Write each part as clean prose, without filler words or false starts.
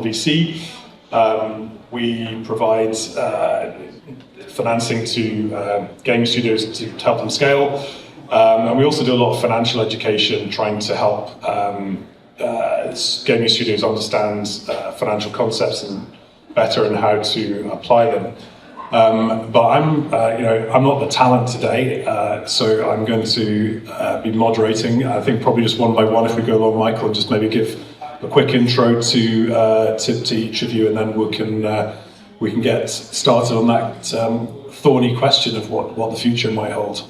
VC. We provide financing to game studios to help them scale. And we also do a lot of financial education, trying to help gaming studios understand financial concepts and better and how to apply them. But I'm not the talent today, so I'm going to be moderating. I think probably just one by one, if we go along, Michael, and just maybe give a quick intro to each of you, and then we can get started on that thorny question of what the future might hold.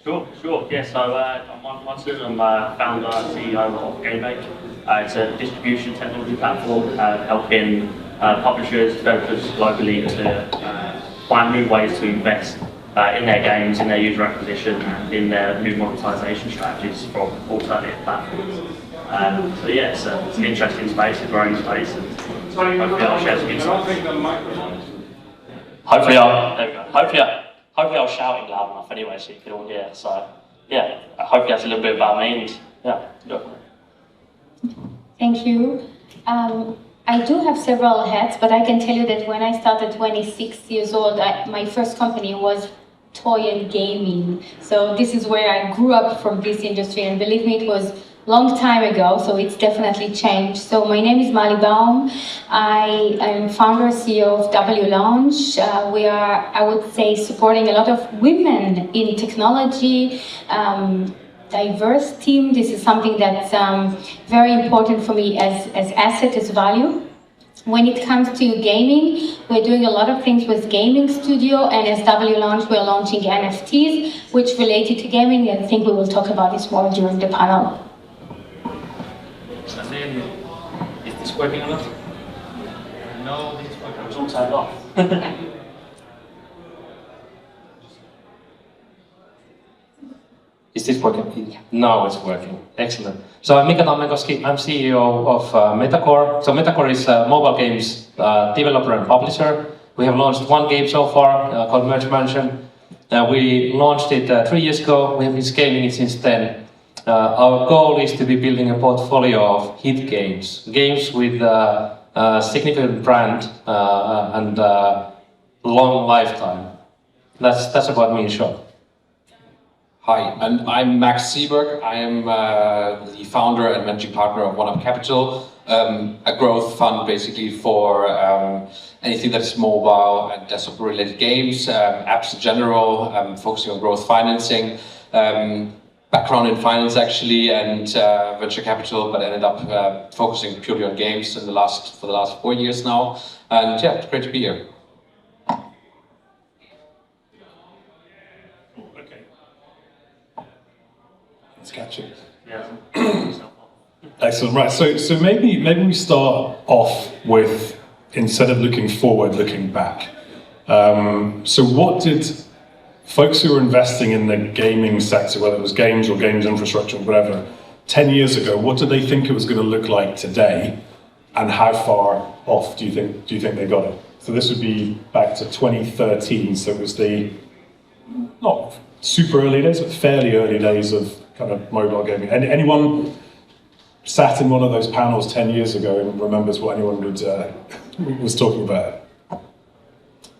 Sure. Yeah, so I'm Michael Hudson. I'm founder and CEO of GameBake. It's a distribution technology platform helping publishers, developers globally to find new ways to invest in their games, in their user acquisition, and in their new monetization strategies from alternative platforms. So yeah, it's an interesting space, a growing space, and hopefully I'll share some insights. Hopefully I'll shout it loud enough anyway, so you can all hear. So yeah, hopefully that's a little bit about me, and yeah, go. Thank you. I do have several hats, but I can tell you that when I started 26 years old, my first company was toy and gaming. So this is where I grew up from this industry, and believe me, it was a long time ago, so it's definitely changed. So my name is Baum. I am founder CEO of WLOUNGE. We are, I would say, supporting a lot of women in technology, diverse team. This is something that's very important for me as asset, as value. When it comes to gaming, we're doing a lot of things with gaming studio, and as WLOUNGE, we're launching NFTs, which related to gaming, and I think we will talk about this more during the panel. And then, is this working or not? No, this is working. It's all turned off. Is this working? Yeah. No, it's working. Excellent. So I'm Mika Tammenkoski. I'm CEO of Metacore. So Metacore is a mobile games developer and publisher. We have launched one game so far called Merge Mansion. We launched it 3 years ago. We have been scaling it since then. Our goal is to be building a portfolio of hit games. Games with a significant brand and long lifetime. That's about me in short. Hi, and I'm Max Seeburg. I am the founder and managing partner of One Up Capital, a growth fund basically for anything that is mobile and desktop related games, apps in general, focusing on growth financing, background in finance actually, and venture capital, but ended up focusing purely on games for the last 4 years now. And yeah, it's great to be here. Catch it. Yeah. Excellent. Right. So maybe we start off with, instead of looking forward, looking back. So what did folks who were investing in the gaming sector, whether it was games or games infrastructure or whatever, 10 years ago, what did they think it was going to look like today, and how far off do you think they got it? So this would be back to 2013. So it was the not super early days, but fairly early days of kind of mobile gaming. Anyone sat in one of those panels 10 years ago and remembers what anyone was talking about?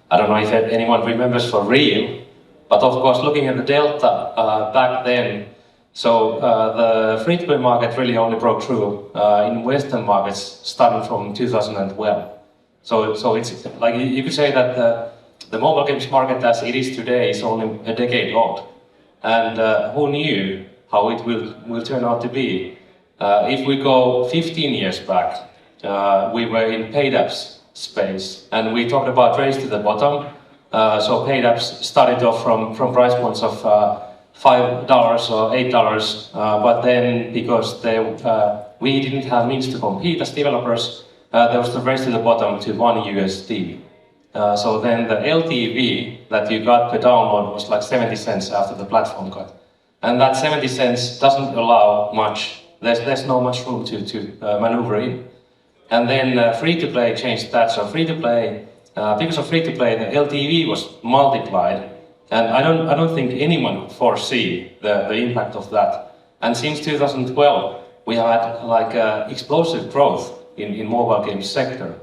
I don't know if anyone remembers for real, but of course, looking at the delta back then, so the free-to-play market really only broke through in Western markets starting from 2012. So it's like you could say that the mobile games market as it is today is only a decade old, and who knew how it will turn out to be. If we go 15 years back, we were in paid apps space, and we talked about race to the bottom. So paid apps started off from price points of $5 or $8, but then because we didn't have means to compete as developers, there was the race to the bottom to $1 USD. So then the LTV that you got per download was like 70 cents after the platform cut. And that 70 cents doesn't allow much. There's no much room to maneuver in. And then free-to-play changed that. So free-to-play, because of free-to-play, the LTV was multiplied. And I don't think anyone could foresee the impact of that. And since 2012, we have had like explosive growth in mobile games sector.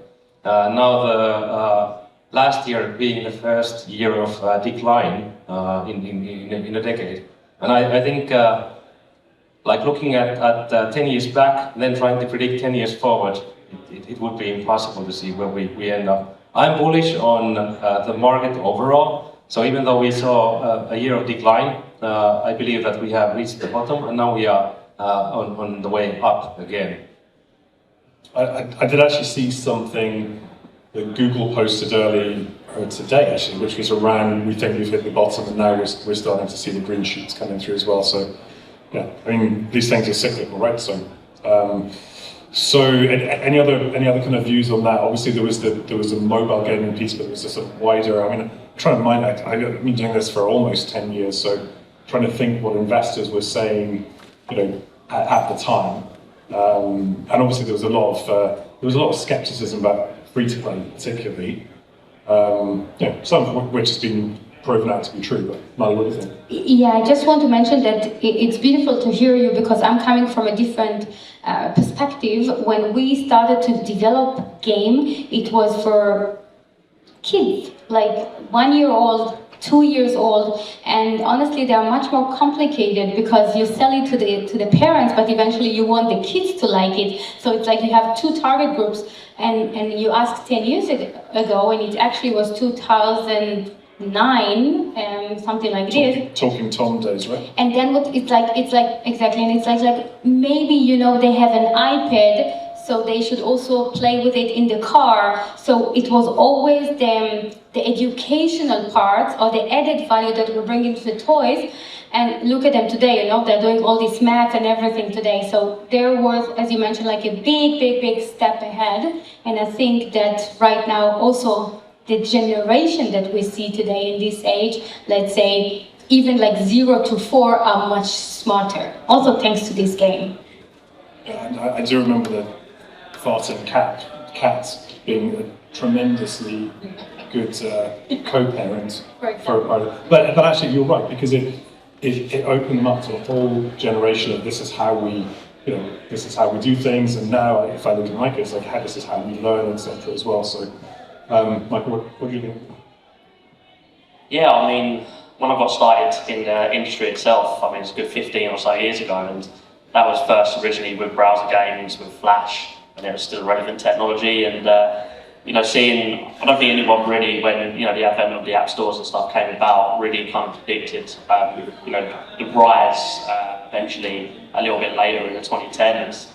Now the last year being the first year of decline in a decade. And I think like looking at 10 years back, then trying to predict 10 years forward, it would be impossible to see where we end up. I'm bullish on the market overall. So even though we saw a year of decline, I believe that we have reached the bottom and now we are on the way up again. I did actually see something that Google posted early today, actually, which was around, we think we've hit the bottom and now we're starting to see the green shoots coming through as well. So, yeah, I mean, these things are cyclical, right? So, any other kind of views on that? Obviously, there was a mobile gaming piece, but there was a sort of wider. I mean, I'm trying to mind. I've been doing this for almost 10 years, so trying to think what investors were saying, you know, at the time. And obviously, there was a lot of skepticism about free-to-play, particularly. Some of which has been proven out to be true, but Molly, what do you think? Yeah, I just want to mention that it's beautiful to hear you because I'm coming from a different perspective. When we started to develop game, it was for kids, like 1 year old, 2 years old, and honestly they are much more complicated because you sell it to the parents, but eventually you want the kids to like it. So it's like you have two target groups, and you asked 10 years ago, and it actually was 2009, something like this. Talking Tom days, right? And then what it's like exactly, and it's like maybe, you know, they have an iPad, so they should also play with it in the car. So it was always the educational part or the added value that we're bringing to the toys. And look at them today, you know, they're doing all this math and everything today. So there was, as you mentioned, like a big step ahead. And I think that right now also the generation that we see today in this age, let's say even like 0 to 4 are much smarter. Also thanks to this game. Yeah, I do remember the farting cats being a tremendously good co-parent for a part of it. But actually, you're right, because it opened them up to a whole generation of this is how we do things. And now, if I look at Mika, it's like this is how we learn, etc. as well. So, Michael, what do you think? Yeah, I mean, when I got started in the industry itself, I mean, it's a good 15 or so years ago, and that was first originally with browser games, with Flash, and it was still relevant technology. And you know, I don't think anyone really, when you know the advent of the app stores and stuff came about, really kind of predicted, you know, the rise eventually a little bit later in the 2010s.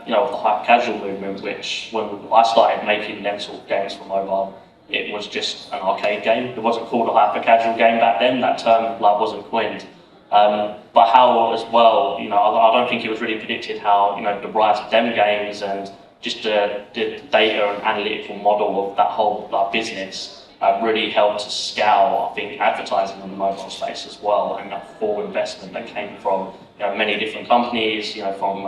You know, of the hyper casual movement, which when I started making them sort of games for mobile, it was just an arcade game. It wasn't called a hyper casual game back then. That term wasn't coined. But how as well, you know, I don't think it was really predicted how, you know, the rise of them games and just the data and analytical model of that whole business really helped to scale, I think, advertising on the mobile space as well, and that full investment that came from, you know, many different companies, you know, from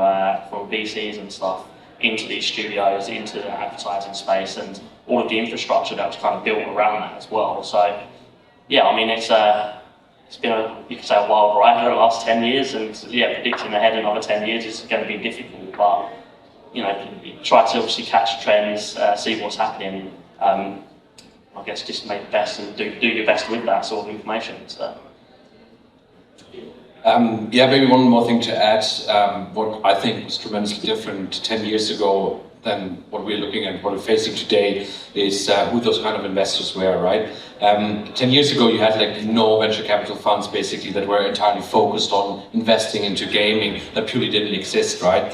VCs and stuff, into these studios, into the advertising space, and all of the infrastructure that was kind of built around that as well. So, yeah, I mean, it's been you could say a wild ride over the last 10 years, and yeah, predicting ahead another 10 years is going to be difficult, but you know, try to obviously catch trends, see what's happening. I guess just make the best and do your best with that sort of information. So. Yeah, maybe one more thing to add. What I think was tremendously different 10 years ago than what we're looking at, what we're facing today, is who those kind of investors were, right? 10 years ago, you had like no venture capital funds basically that were entirely focused on investing into gaming. That purely didn't exist, right?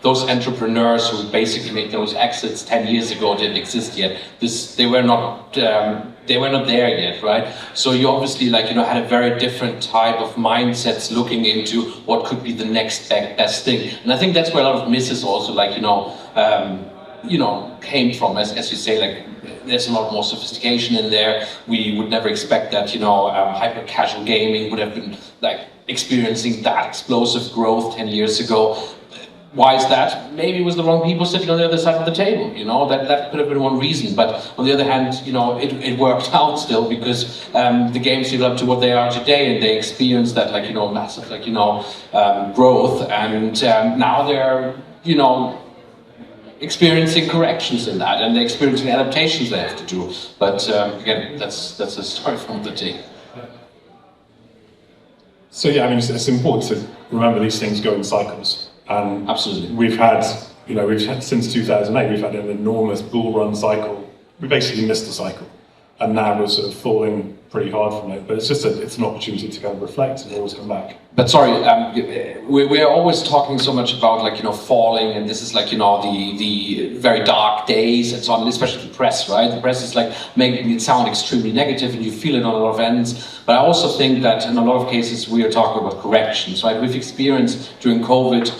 Those entrepreneurs who basically made those exits 10 years ago didn't exist yet. They were not there yet, right? So you obviously had a very different type of mindsets looking into what could be the next best thing. And I think that's where a lot of misses also came from, as you say, there's a lot more sophistication in there. We would never expect that, hyper casual gaming would have been experiencing that explosive growth 10 years ago. Why is that? Maybe it was the wrong people sitting on the other side of the table, that could have been one reason. But on the other hand, it worked out still, because the games developed to what they are today, and they experienced that massive growth, and now they're experiencing corrections in that, and they're experiencing adaptations they have to do. But again, that's a story from the day. So yeah, I mean, it's important to remember these things go in cycles, and absolutely, we've had since 2008, we've had an enormous bull run cycle. We basically missed the cycle, and now we're sort of falling pretty hard from it. But it's an opportunity to kind of reflect and always come back. But sorry, we're always talking so much about, like, you know, falling, and this is like, you know, the very dark days and so on, especially the press, right? The press is like making it sound extremely negative, and you feel it on a lot of ends. But I also think that in a lot of cases we are talking about corrections, right? We've experienced during COVID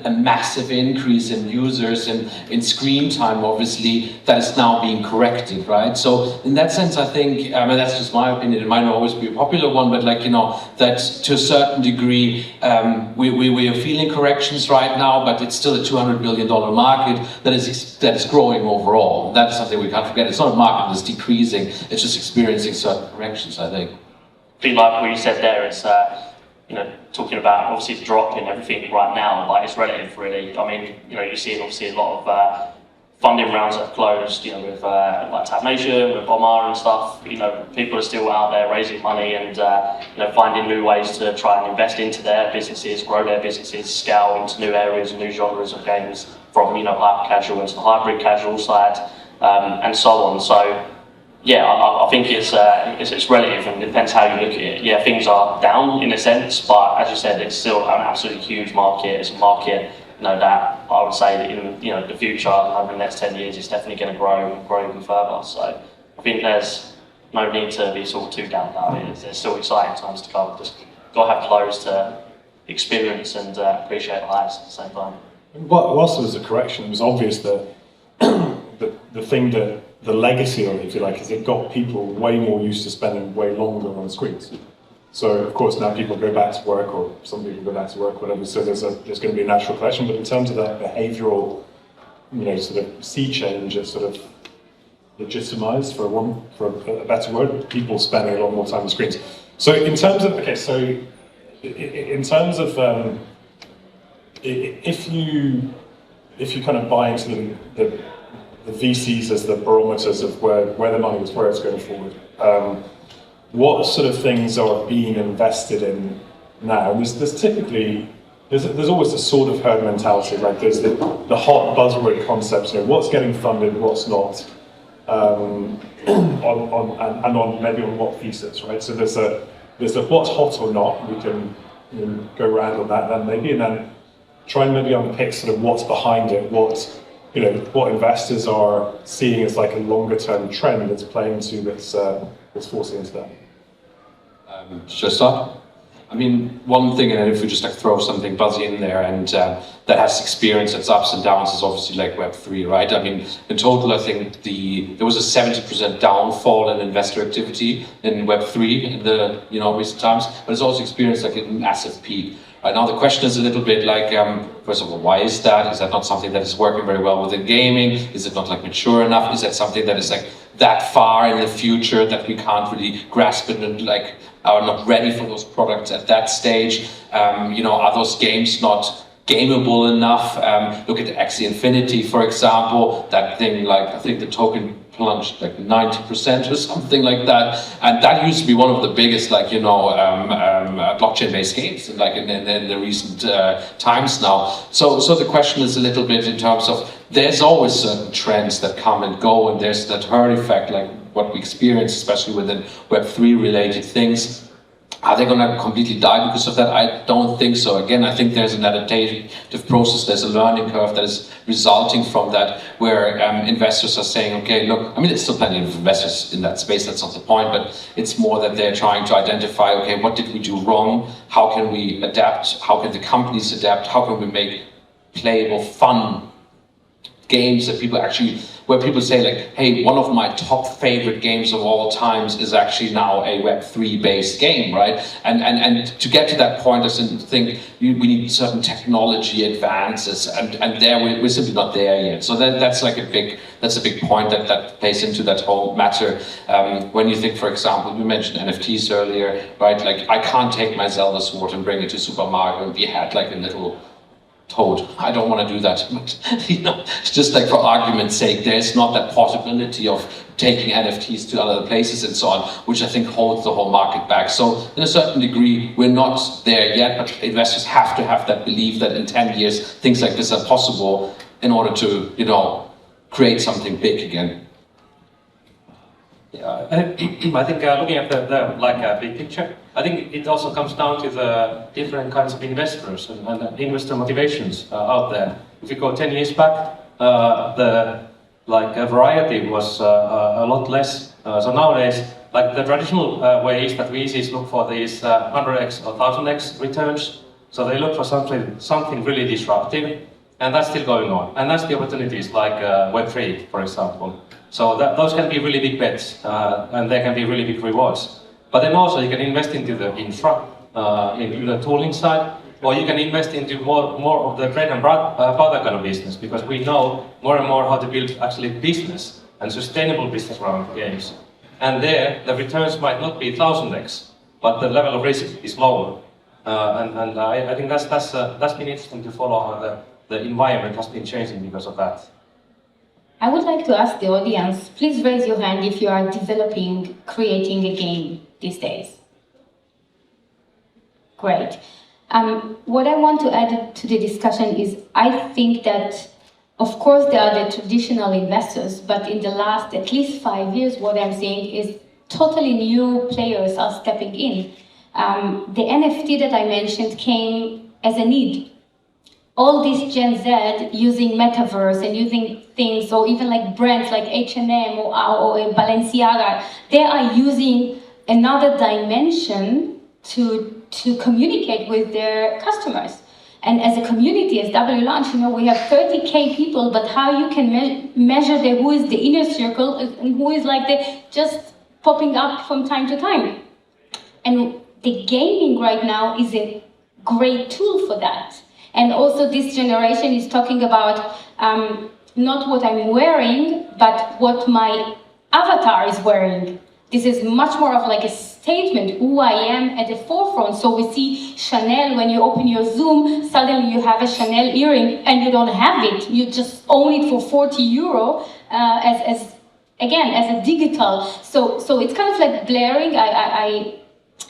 a massive increase in users and in screen time, obviously, that is now being corrected, right? So in that sense, I think, I mean, that's just my opinion. It might not always be a popular one, but, like, you know, that to a certain degree, we are feeling corrections right now, but it's still a $200 billion market that is growing overall. That's something we can't forget. It's not a market that's decreasing, it's just experiencing certain corrections, I think. I think, like what you said there, it's you know, talking about obviously the drop in everything right now, but it's relative, really. I mean, you know, you're seeing obviously a lot of funding rounds that have closed, you know, with like Tab Nation, with Baum and stuff. You know, people are still out there raising money and you know, finding new ways to try and invest into their businesses, grow their businesses, scale into new areas and new genres of games, from, you know, hyper casual into the hybrid casual side, and so on. So yeah, I think it's relative, and it depends how you look at it. Yeah, things are down in a sense, but as you said, it's still an absolutely huge market. It's a market, you know, that I would say that in, you know, the future, over the next 10 years, it's definitely going to grow even further. So I think there's no need to be sort of too down about it. There's still exciting times to come. Just got to have the lows to experience and appreciate the highs at the same time. Whilst there was a correction, it was obvious that the thing that the legacy of it, if you like, is it got people way more used to spending way longer on screens. So of course now people go back to work, or some people go back to work, whatever. So there's going to be a natural correction. But in terms of that behavioural, you know, sort of sea change, it's sort of legitimized, for a better word, people spending a lot more time on screens. So in terms of if you kind of buy into the VCs as the barometers of where the money is, where it's going forward, what sort of things are being invested in now? There's typically there's always a sort of herd mentality, right? There's the hot buzzword concepts, you know, what's getting funded, what's not, on maybe on what thesis, right? So there's a what's hot or not. We can, you know, go around on that then maybe, and then try and maybe unpick sort of what's behind it, what investors are seeing as like a longer term trend that's playing to that's forcing into that. Just start. I mean, one thing, and if we just like throw something buzzy in there, and that has experienced its ups and downs, is obviously like Web3, right? I mean, in total, I think there was a 70% downfall in investor activity in Web3 in the, you know, recent times, but it's also experienced like a massive peak. Right now, the question is a little bit like, first of all, why is that? Is that not something that is working very well within gaming? Is it not like mature enough? Is that something that is like that far in the future that we can't really grasp it, and like are not ready for those products at that stage? You know, are those games not gameable enough? Look at Axie Infinity, for example. That thing, like, I think the token plunged like 90% or something like that, and that used to be one of the biggest, like, you know, blockchain-based games in the recent times now. So the question is a little bit in terms of, there's always certain trends that come and go, and there's that herd effect, like what we experience, especially within Web3 related things. Are they going to completely die because of that? I don't think so. Again, I think there's an adaptive process, there's a learning curve that is resulting from that, where investors are saying, okay, look, I mean, there's still plenty of investors in that space, that's not the point, but it's more that they're trying to identify, okay, what did we do wrong? How can we adapt? How can the companies adapt? How can we make playable, fun games that people actually, where people say like, hey, one of my top favorite games of all times is actually now a Web3 based game, right? And to get to that point, I think we need certain technology advances, and there we're simply not there yet. So that's like a big point that plays into that whole matter. When you think, for example, we mentioned NFTs earlier, right? Like, I can't take my Zelda sword and bring it to Super Mario and be had like a little told, I don't want to do that. It's just like for argument's sake, there's not that possibility of taking NFTs to other places and so on, which I think holds the whole market back. So in a certain degree, we're not there yet, but investors have to have that belief that in 10 years, things like this are possible in order to, create something big again. Yeah, I think looking at the big picture, I think it also comes down to the different kinds of investors and investor motivations out there. If you go 10 years back, the variety was a lot less. So nowadays, the traditional way is that VCs look for these 100x or 1000x returns. So they look for something really disruptive, and that's still going on. And that's the opportunities like Web3, for example. So those can be really big bets, and there can be really big rewards. But then also you can invest into the infra, in the tooling side, or you can invest into more of the bread and butter kind of business, because we know more and more how to build actually business and sustainable business around games. And there, the returns might not be 1000x, but the level of risk is lower. I think that's been interesting to follow how the environment has been changing because of that. I would like to ask the audience, please raise your hand if you are creating a game these days. Great. What I want to add to the discussion is, I think that, of course, there are the traditional investors, but in the last at least 5 years, what I'm seeing is totally new players are stepping in. The NFT that I mentioned came as a need. All this Gen Z using metaverse and using things, or even like brands like H&M or Balenciaga, they are using another dimension to communicate with their customers. And as a community, as WLOUNGE, we have 30K people, but how you can measure who is the inner circle and who is just popping up from time to time. And the gaming right now is a great tool for that. And also this generation is talking about not what I'm wearing, but what my avatar is wearing. This is much more of a statement, who I am at the forefront. So we see Chanel, when you open your Zoom, suddenly you have a Chanel earring and you don't have it. You just own it for 40 euro as a digital. So it's kind of blaring.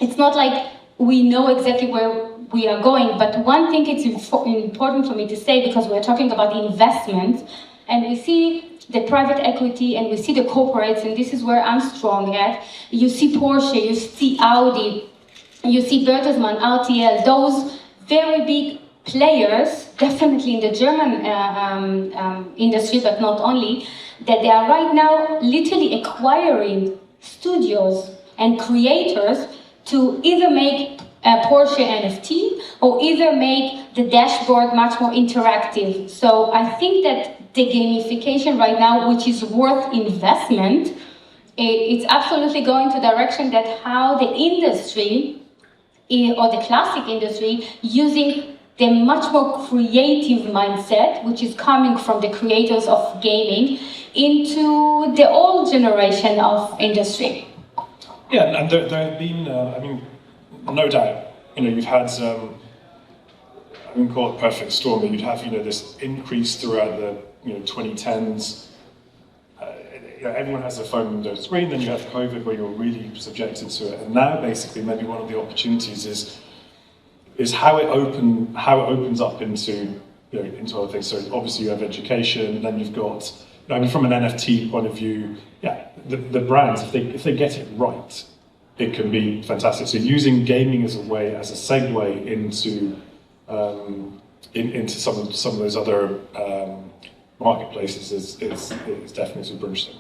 It's not like we know exactly where we are going, but one thing it's important for me to say, because we're talking about investment, and we see the private equity and we see the corporates, and this is where I'm strong at. You see Porsche, you see Audi, you see Bertelsmann, RTL, those very big players, definitely in the German industry, but not only, that they are right now literally acquiring studios and creators to either make a Porsche NFT or either make the dashboard much more interactive. So I think that the gamification right now, which is worth investment, it's absolutely going to direction that how the industry or the classic industry using the much more creative mindset, which is coming from the creators of gaming, into the old generation of industry. Yeah, and there have been, no doubt, you've had, I wouldn't call it perfect storm, but you'd have, this increase throughout the, 2010s. Everyone has their phone on their screen, then you have COVID where you're really subjected to it. And now, basically, maybe one of the opportunities is how it opens up into, into other things. So obviously you have education, then you've got, from an NFT point of view, the brands, if they get it right, it can be fantastic. So using gaming as a way, as a segue into some of those other marketplaces is definitely super interesting.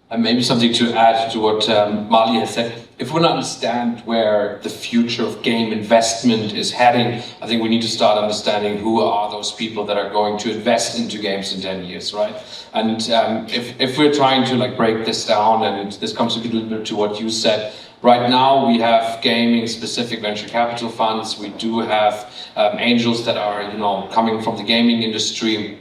And maybe something to add to what Mali has said. If we want to understand where the future of game investment is heading, I think we need to start understanding who are those people that are going to invest into games in 10 years, right? And if we're trying to break this down, and this comes a little bit to what you said, right now we have gaming-specific venture capital funds. We do have angels that are, coming from the gaming industry.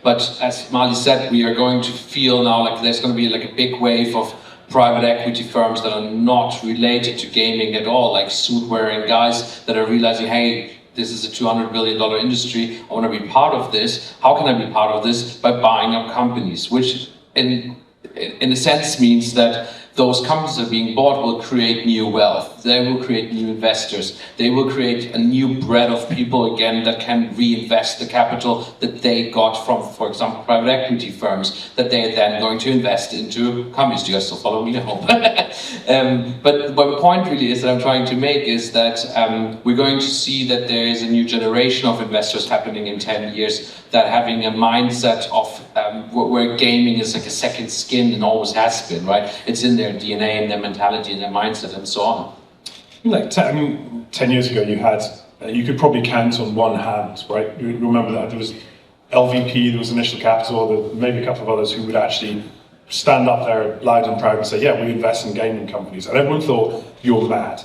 But as Mali said, we are going to feel now like there's going to be a big wave of private equity firms that are not related to gaming at all, like suit-wearing guys that are realizing, hey, this is a $200 billion industry, I want to be part of this. How can I be part of this? By buying up companies, which in a sense means that those companies that are being bought will create new wealth. They will create new investors. They will create a new breed of people again that can reinvest the capital that they got from, for example, private equity firms that they are then going to invest into companies. Do you guys still follow me? I hope. But the point really is that I'm trying to make is that we're going to see that there is a new generation of investors happening in 10 years that having a mindset of where gaming is like a second skin and always has been, right? It's in their DNA and their mentality and their mindset and so on. Like 10 years ago, you could probably count on one hand, right? You remember that there was LVP, there was Initial Capital, there were maybe a couple of others who would actually stand up there loud and proud and say, yeah, we invest in gaming companies. And everyone thought, you're mad.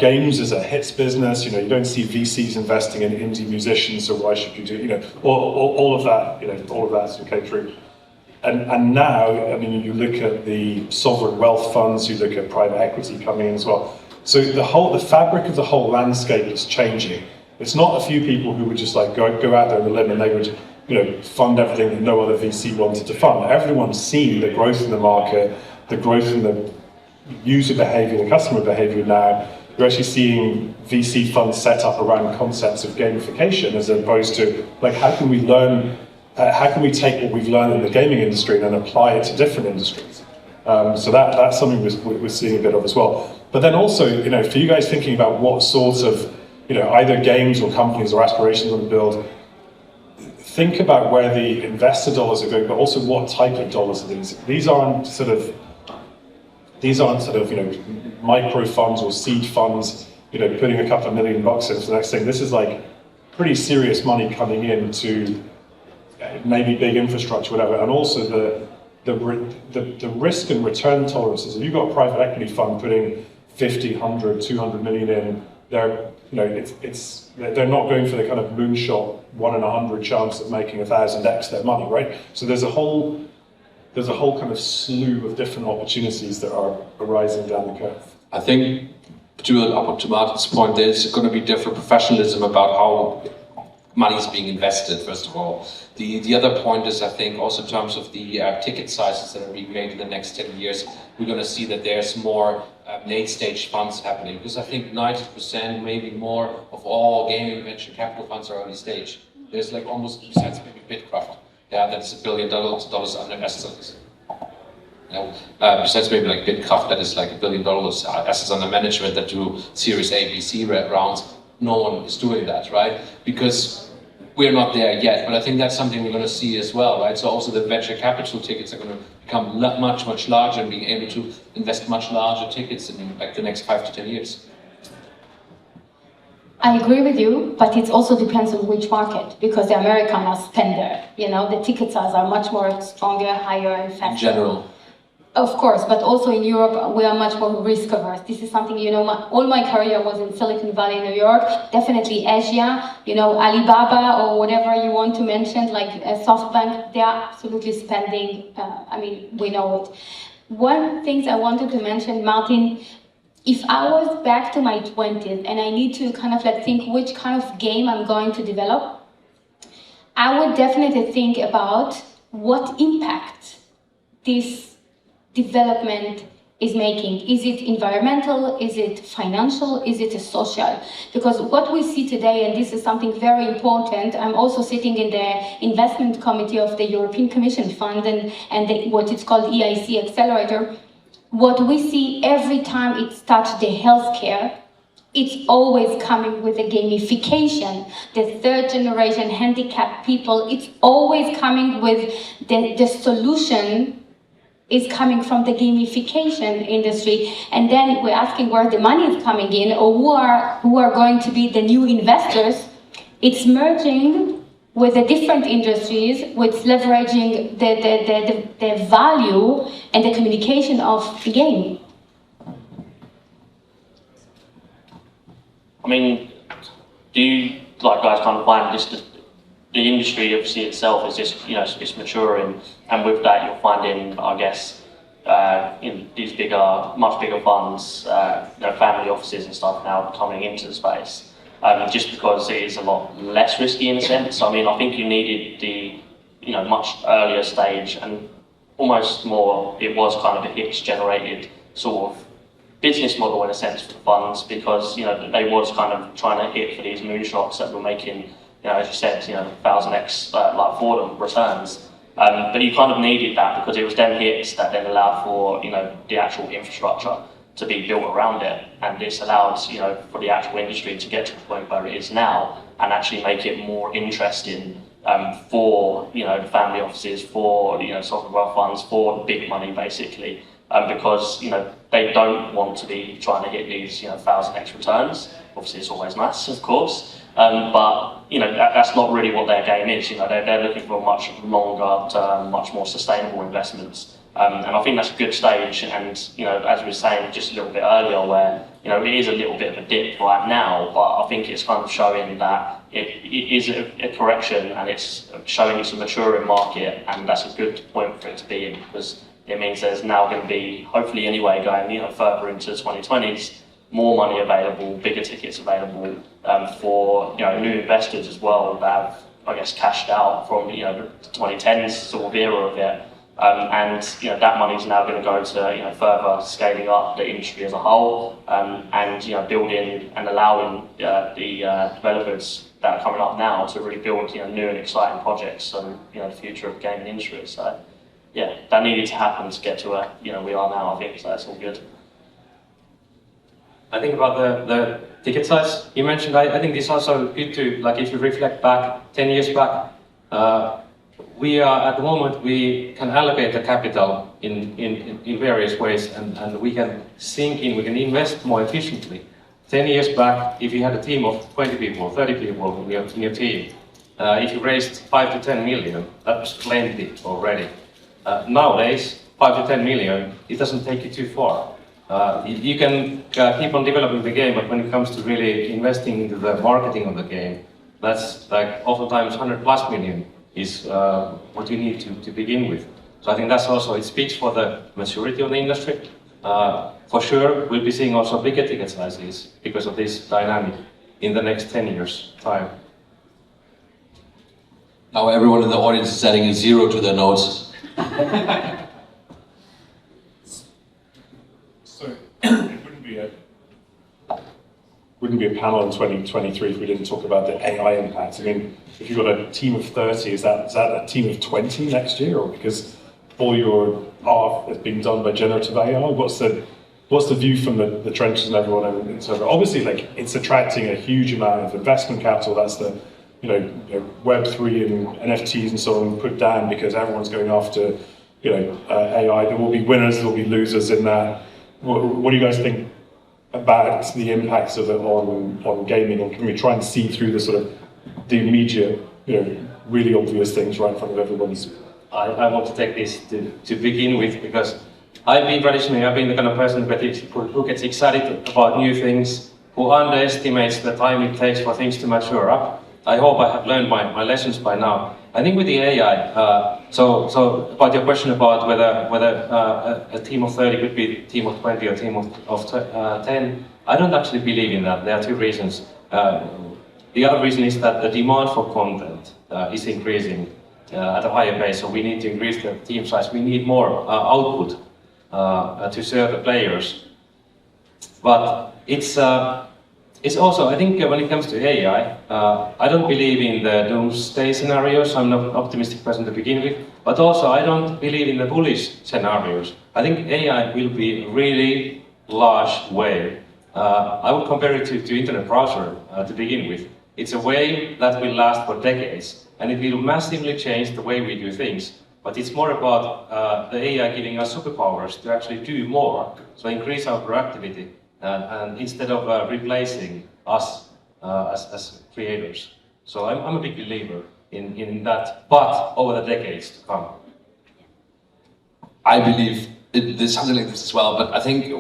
Games is a hits business, you don't see VCs investing in indie musicians, so why should you do, all of that, all of that sort of came through. And now, I mean, you look at the sovereign wealth funds, you look at private equity coming in as well. So the fabric of the whole landscape is changing. It's not a few people who would just like go out there on the limb and they would, fund everything that no other VC wanted to fund. Everyone's seen the growth in the market, the growth in the user behavior, the customer behavior now. You're actually seeing VC funds set up around concepts of gamification as opposed to like how can we take what we've learned in the gaming industry and then apply it to different industries? So that's something we're seeing a bit of as well. But then also, for you guys thinking about what sorts of, either games or companies or aspirations you want to build, think about where the investor dollars are going, but also what type of dollars are these. These aren't sort of micro funds or seed funds, putting a couple of $1 million into the next thing. This is like pretty serious money coming in to maybe big infrastructure, whatever, and also the risk and return tolerances. If you've got a private equity fund putting 50, 100, 200 million in, they're not going for the kind of moonshot 1 in 100 chance of making 1,000x their money, right? So there's a whole kind of slew of different opportunities that are arising down the curve. I think, to Martin's point, there's going to be different professionalism about how money is being invested, first of all. The other point is, I think, also in terms of the ticket sizes that are being made in the next 10 years, we're going to see that there's more late-stage funds happening, because I think 90%, maybe more, of all gaming venture capital funds are early stage. There's like almost, besides maybe Bitcraft, that's $1 billion under assets. Besides maybe like Bitcraft, that is like $1 billion assets under management that do Series A, B, C rounds. No one is doing that, right? Because we're not there yet, but I think that's something we're going to see as well, right? So also the venture capital tickets are going to become much, much larger and being able to invest much larger tickets in like the next 5 to 10 years. I agree with you, but it also depends on which market, because the American are spender, the ticket size are much more stronger, higher, and faster. In general. Of course, but also in Europe, we are much more risk averse. This is something, all my career was in Silicon Valley, New York, definitely Asia, Alibaba or whatever you want to mention, like SoftBank, they are absolutely spending, we know it. One thing I wanted to mention, Martin, if I was back to my 20s and I need to kind of like think which kind of game I'm going to develop, I would definitely think about what impact this development is making. Is it environmental? Is it financial? Is it social? Because what we see today, and this is something very important, I'm also sitting in the investment committee of the European Commission Fund and what it's called EIC Accelerator. What we see every time it's touched the healthcare, it's always coming with a gamification. The third generation handicapped people, it's always coming with the solution is coming from the gamification industry, and then we're asking where the money is coming in, or who are going to be the new investors. It's merging with the different industries, with leveraging the value and the communication of the game. I mean, do you guys kind of find this? The industry obviously itself is just, it's maturing, and with that you're finding, I guess, in these much bigger funds, family offices and stuff now coming into the space. just because it is a lot less risky in a sense. I mean, I think you needed the much earlier stage, and almost more, it was kind of a hits-generated sort of business model in a sense for the funds, because they was kind of trying to hit for these moonshots that were making, as you said, 1000x like for them returns. But you kind of needed that because it was them hits that then allowed for the actual infrastructure to be built around it, and this allowed for the actual industry to get to the point where it is now and actually make it more interesting for the family offices, for sovereign wealth funds, for the big money basically, because they don't want to be trying to hit these 1000x returns. Obviously, it's always nice, of course, but that's not really what their game is. They're looking for much longer term, much more sustainable investments. And I think that's a good stage, and as we were saying just a little bit earlier, where it is a little bit of a dip right now, but I think it's kind of showing that it is a correction, and it's showing it's a maturing market, and that's a good point for it to be in, because it means there's now going to be, hopefully anyway, going further into the 2020s, more money available, bigger tickets available for new investors as well that have, I guess, cashed out from the 2010s sort of era of it. And that money is now going to go to further scaling up the industry as a whole, and building and allowing the developers that are coming up now to really build new and exciting projects and the future of the gaming industry. So yeah, that needed to happen to get to where we are now. I think so. That's all good. I think about the ticket size you mentioned. I think it's also good to, like, if you reflect back 10 years back. We are, at the moment, we can allocate the capital in various ways, and we can sink in, we can invest more efficiently. 10 years back, if you had a team of 20 people, 30 people in your team, if you raised 5 to 10 million, that was plenty already. Nowadays, 5 to 10 million, it doesn't take you too far. You can keep on developing the game, but when it comes to really investing into the marketing of the game, that's like oftentimes 100 plus million is what you need to begin with. So I think that's also, it speaks for the maturity of the industry. For sure, we'll be seeing also bigger ticket sizes because of this dynamic in the next 10 years' time. Now everyone in the audience is adding a 0 to their notes. So it wouldn't be a panel in 2023 if we didn't talk about the AI impact. I mean, if you've got a team of 30, is that a team of 20 next year, or because all your art is being done by generative AI? What's the view from the trenches and everyone? And so obviously, like, it's attracting a huge amount of investment capital. That's the Web3 and NFTs and so on put down because everyone's going after AI. There will be winners, there will be losers in that. What do you guys think about the impacts of it on gaming, and can we try and see through the immediate, really obvious things right in front of everyone's? I want to take this to begin with, because I've been the kind of person who gets excited about new things, who underestimates the time it takes for things to mature up. I hope I have learned my lessons by now. I think with the AI, so about your question about whether a team of 30 could be a team of 20 or a team of 10, I don't actually believe in that. There are two reasons. The other reason is that the demand for content is increasing at a higher pace, so we need to increase the team size. We need more output to serve the players. But it's also, I think when it comes to AI, I don't believe in the doomsday scenarios. I'm not an optimistic person to begin with, but also I don't believe in the bullish scenarios. I think AI will be a really large wave. I would compare it to internet browser to begin with. It's a wave that will last for decades, and it will massively change the way we do things. But it's more about the AI giving us superpowers to actually do more, so increase our productivity, and instead of replacing us as creators. So I'm a big believer in that, but over the decades to come. I believe there's something like this as well, but I think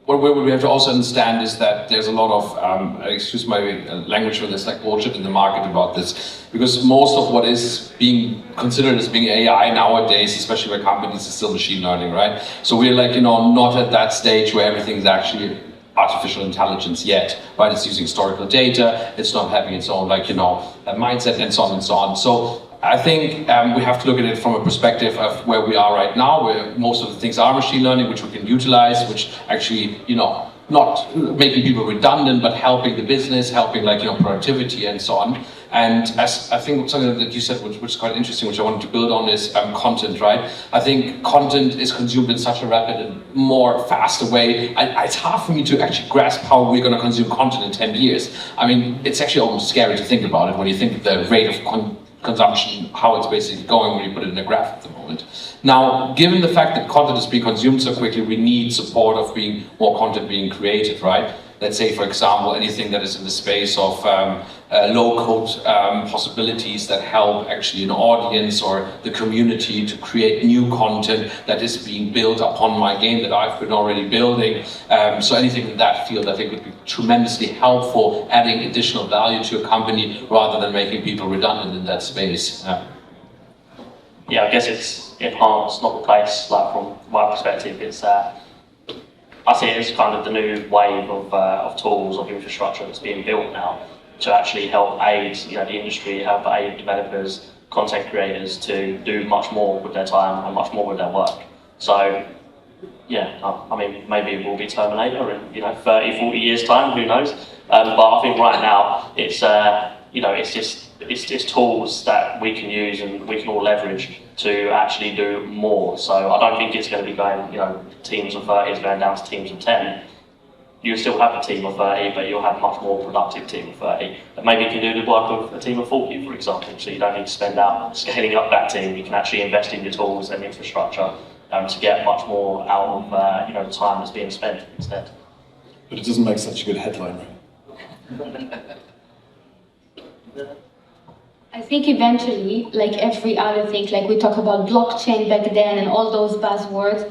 what we have to also understand is that there's a lot of, excuse my language for this, like bullshit in the market about this, because most of what is being considered as being AI nowadays, especially by companies, is still machine learning, right? So we're like, not at that stage where everything's actually artificial intelligence yet, right? It's using historical data, it's not having its own, like, mindset and so on and so on. So I think we have to look at it from a perspective of where we are right now, where most of the things are machine learning, which we can utilize, which actually, not making people redundant, but helping the business, helping productivity and so on. And as I think something that you said, which is quite interesting, which I wanted to build on, is content, right? I think content is consumed in such a rapid and more faster way. It's hard for me to actually grasp how we're going to consume content in 10 years. I mean, it's actually almost scary to think about it when you think of the rate of consumption, how it's basically going when you put it in a graph at the moment. Now, given the fact that content is being consumed so quickly, we need support of more content being created, right? Let's say, for example, anything that is in the space of low-code possibilities that help actually an audience or the community to create new content that is being built upon my game that I've been already building. So anything in that field I think would be tremendously helpful, adding additional value to a company rather than making people redundant in that space. Yeah, I guess it's enhance, not replace. Like from my perspective, it's I see it as kind of the new wave of tools, of infrastructure that's being built now to actually help aid the industry, help aid developers, content creators to do much more with their time and much more with their work. So yeah, I mean, maybe it will be Terminator in 30, 40 years time, who knows? But I think right now it's it's tools that we can use and we can all leverage to actually do more. So I don't think it's going to be going, teams of 30 is going down to teams of 10. You still have a team of 30, but you'll have a much more productive team of 30. And maybe you can do the work of a team of 40, for example. So you don't need to spend out scaling up that team. You can actually invest in your tools and infrastructure to get much more out of the time that's being spent instead. But it doesn't make such a good headline, right? I think eventually, like every other thing, like we talk about blockchain back then and all those buzzwords,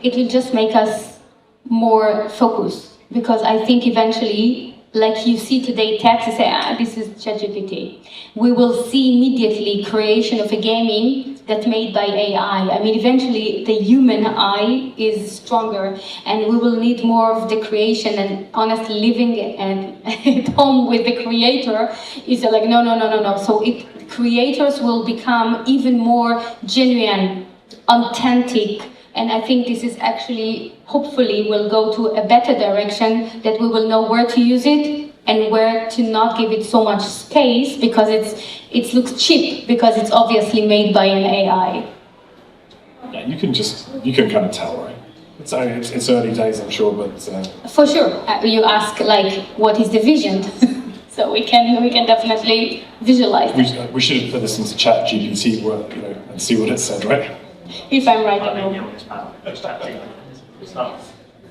it will just make us more focused. Because I think eventually, like you see today text, you say, this is ChatGPT. We will see immediately creation of a gaming that's made by AI. I mean, eventually the human eye is stronger and we will need more of the creation, and honestly living at home with the creator is like, no. So creators will become even more genuine, authentic, and I think this is actually, hopefully, will go to a better direction, that we will know where to use it and where to not give it so much space, because it looks cheap, because it's obviously made by an AI. Yeah, you can kind of tell, right? It's early days, I'm sure, but for sure, you ask like, what is the vision? So we can definitely visualize. We should have put this into ChatGPT, and see what it said, right? If I'm right or no.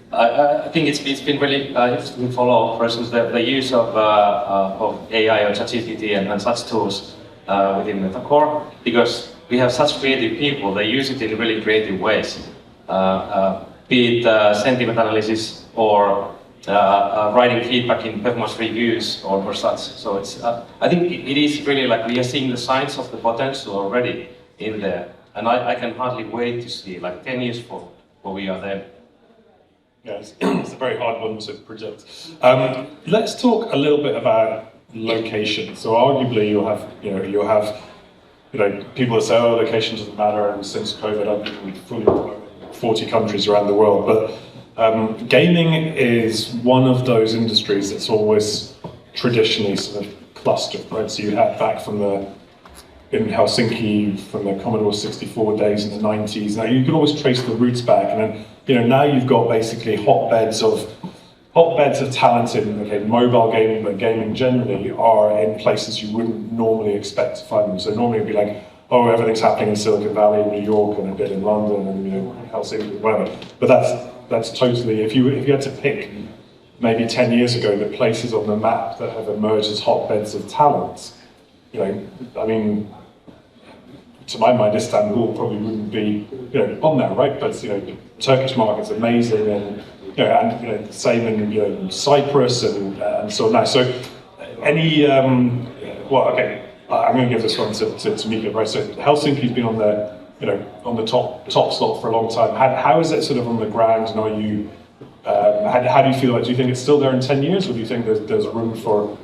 I think it's been really interesting to follow, for instance, the use of AI or ChatGPT and such tools within Metacore, because we have such creative people. They use it in really creative ways, be it sentiment analysis or writing feedback in performance reviews or such. So it's I think it is really like we are seeing the signs of the potential already in there. And I can hardly wait to see, like 10 years forward, where we are there. Yeah, it's a very hard one to predict. Let's talk a little bit about location. So arguably you'll have people that say, location doesn't matter, and since COVID I've been fully in 40 countries around the world. But gaming is one of those industries that's always traditionally sort of clustered, right? So you had back in Helsinki from the Commodore 64 days in the 90s. Now you can always trace the roots back, and then now you've got basically hotbeds of talent in mobile gaming, but gaming generally are in places you wouldn't normally expect to find them. So normally it'd be like, everything's happening in Silicon Valley, New York, and a bit in London, and Helsinki, whatever. But that's totally, if you had to pick maybe 10 years ago the places on the map that have emerged as hotbeds of talent, I mean, to my mind, Istanbul probably wouldn't be, on there, right? But the Turkish market's amazing, and same in Cyprus and so on. Now, so I'm going to give this one to Mika, right? So Helsinki's been on the top slot for a long time. How is it sort of on the ground, and How do you feel about it? Do you think it's still there in 10 years, or do you think there's room for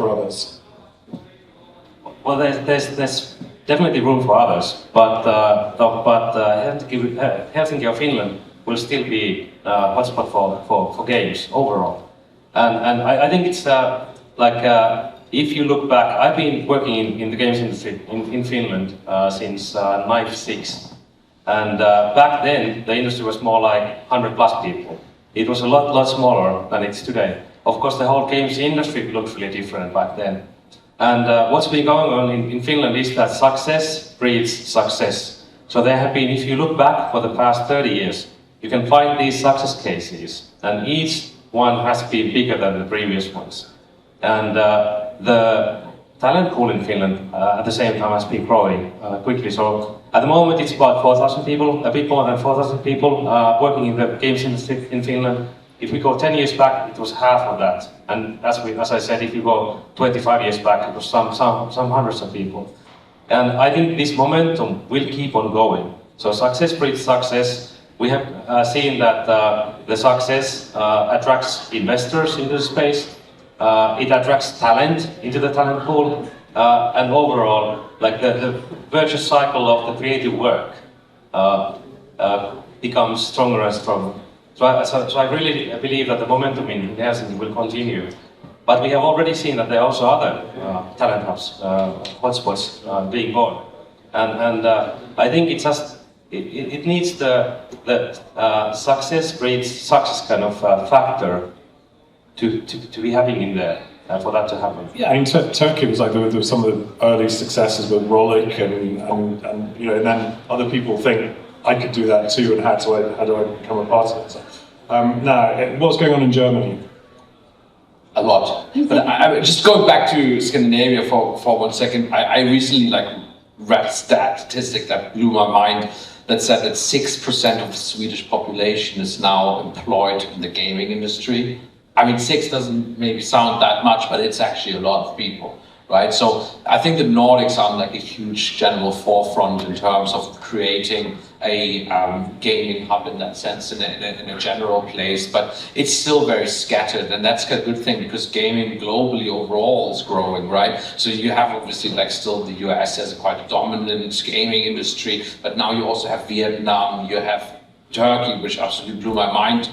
others? Well, there's definitely room for others, but Helsinki or Finland will still be a hotspot for games overall. And I think it's if you look back, I've been working in the games industry in Finland since '96, and back then the industry was more like 100 plus people. It was a lot smaller than it's today. Of course, the whole games industry looked really different back then. And what's been going on in Finland is that success breeds success. So there have been, if you look back for the past 30 years, you can find these success cases, and each one has been bigger than the previous ones. And the talent pool in Finland at the same time has been growing quickly. So at the moment it's about 4,000 people, a bit more than 4,000 people working in the games industry in Finland. If we go 10 years back, it was half of that. And as I said, if you go 25 years back, it was some hundreds of people. And I think this momentum will keep on going. So success breeds success. We have seen that the success attracts investors into the space. It attracts talent into the talent pool. And overall, like the virtuous cycle of the creative work becomes stronger and stronger. So I really believe that the momentum in Helsinki will continue. But we have already seen that there are also other talent hubs, hotspots being born. And I think it needs the success breeds success kind of factor to be having in there for that to happen. Yeah, I mean, Turkey was like there were some of the early successes with Rolik, and and then other people think I could do that too, and how do I become a part of it? So, now, what's going on in Germany? A lot. But I just going back to Scandinavia for 1 second, I recently read a statistic that blew my mind that said that 6% of the Swedish population is now employed in the gaming industry. I mean, 6 doesn't maybe sound that much, but it's actually a lot of people, right? So I think the Nordics are like a huge general forefront in terms of creating a gaming hub in that sense, in a general place, but it's still very scattered, and that's a good thing because gaming globally overall is growing, right? So you have obviously still the US as a quite dominant gaming industry, but now you also have Vietnam, you have Turkey, which absolutely blew my mind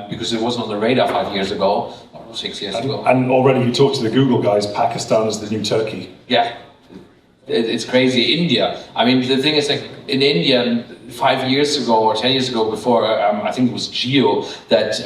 because it wasn't on the radar 5 years ago, or 6 years ago. And already you talk to the Google guys, Pakistan is the new Turkey. Yeah, it's crazy. India, I mean, the thing is in India 5 years ago or 10 years ago before, I think it was Jio that,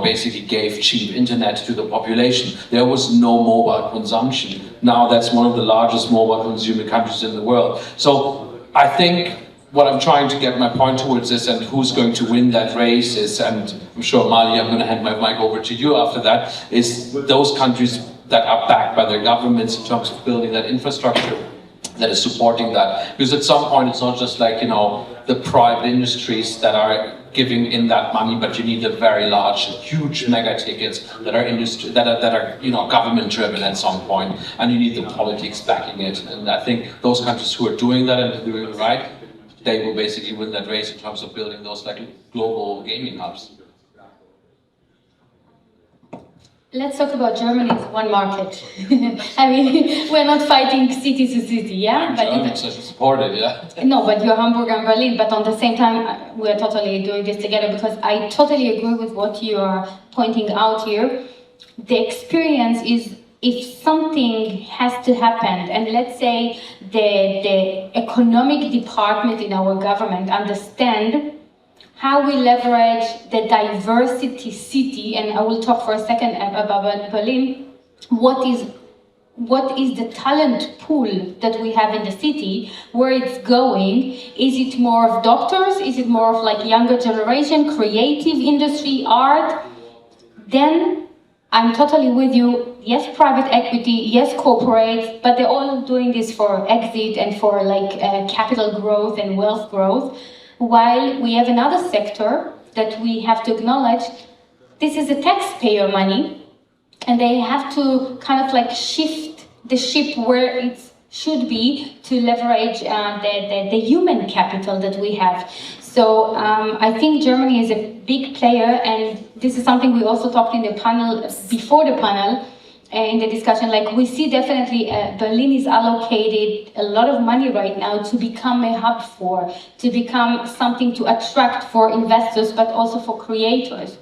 basically gave cheap internet to the population. There was no mobile consumption. Now that's one of the largest mobile consuming countries in the world. So I think what I'm trying to get my point towards is, and who's going to win that race is, and I'm sure Mali, I'm going to hand my mic over to you after that, is those countries that are backed by their governments in terms of building that infrastructure that is supporting that. Because at some point it's not just the private industries that are giving in that money, but you need the very large, huge mega tickets that are government driven at some point, and you need the politics backing it. And I think those countries who are doing that and doing it right, they will basically win that race in terms of building those global gaming hubs. Let's talk about Germany as one market. I mean, we're not fighting city to city, yeah? Germans are supportive, yeah? No, but you're Hamburg and Berlin, but on the same time, we're totally doing this together because I totally agree with what you are pointing out here. The experience is if something has to happen, and let's say the economic department in our government understand how we leverage the diversity city, and I will talk for a second about Berlin, what is the talent pool that we have in the city, where it's going. Is it more of doctors? Is it more of younger generation, creative industry, art? Then I'm totally with you. Yes, private equity, yes, corporate, but they're all doing this for exit and for capital growth and wealth growth. While we have another sector that we have to acknowledge, this is a taxpayer money, and they have to kind of shift the ship where it's should be to leverage the human capital that we have. So I think Germany is a big player, and this is something we also talked in the panel, before the panel, in the discussion. Like, we see definitely Berlin is allocated a lot of money right now to become a hub to become something to attract for investors, but also for creators.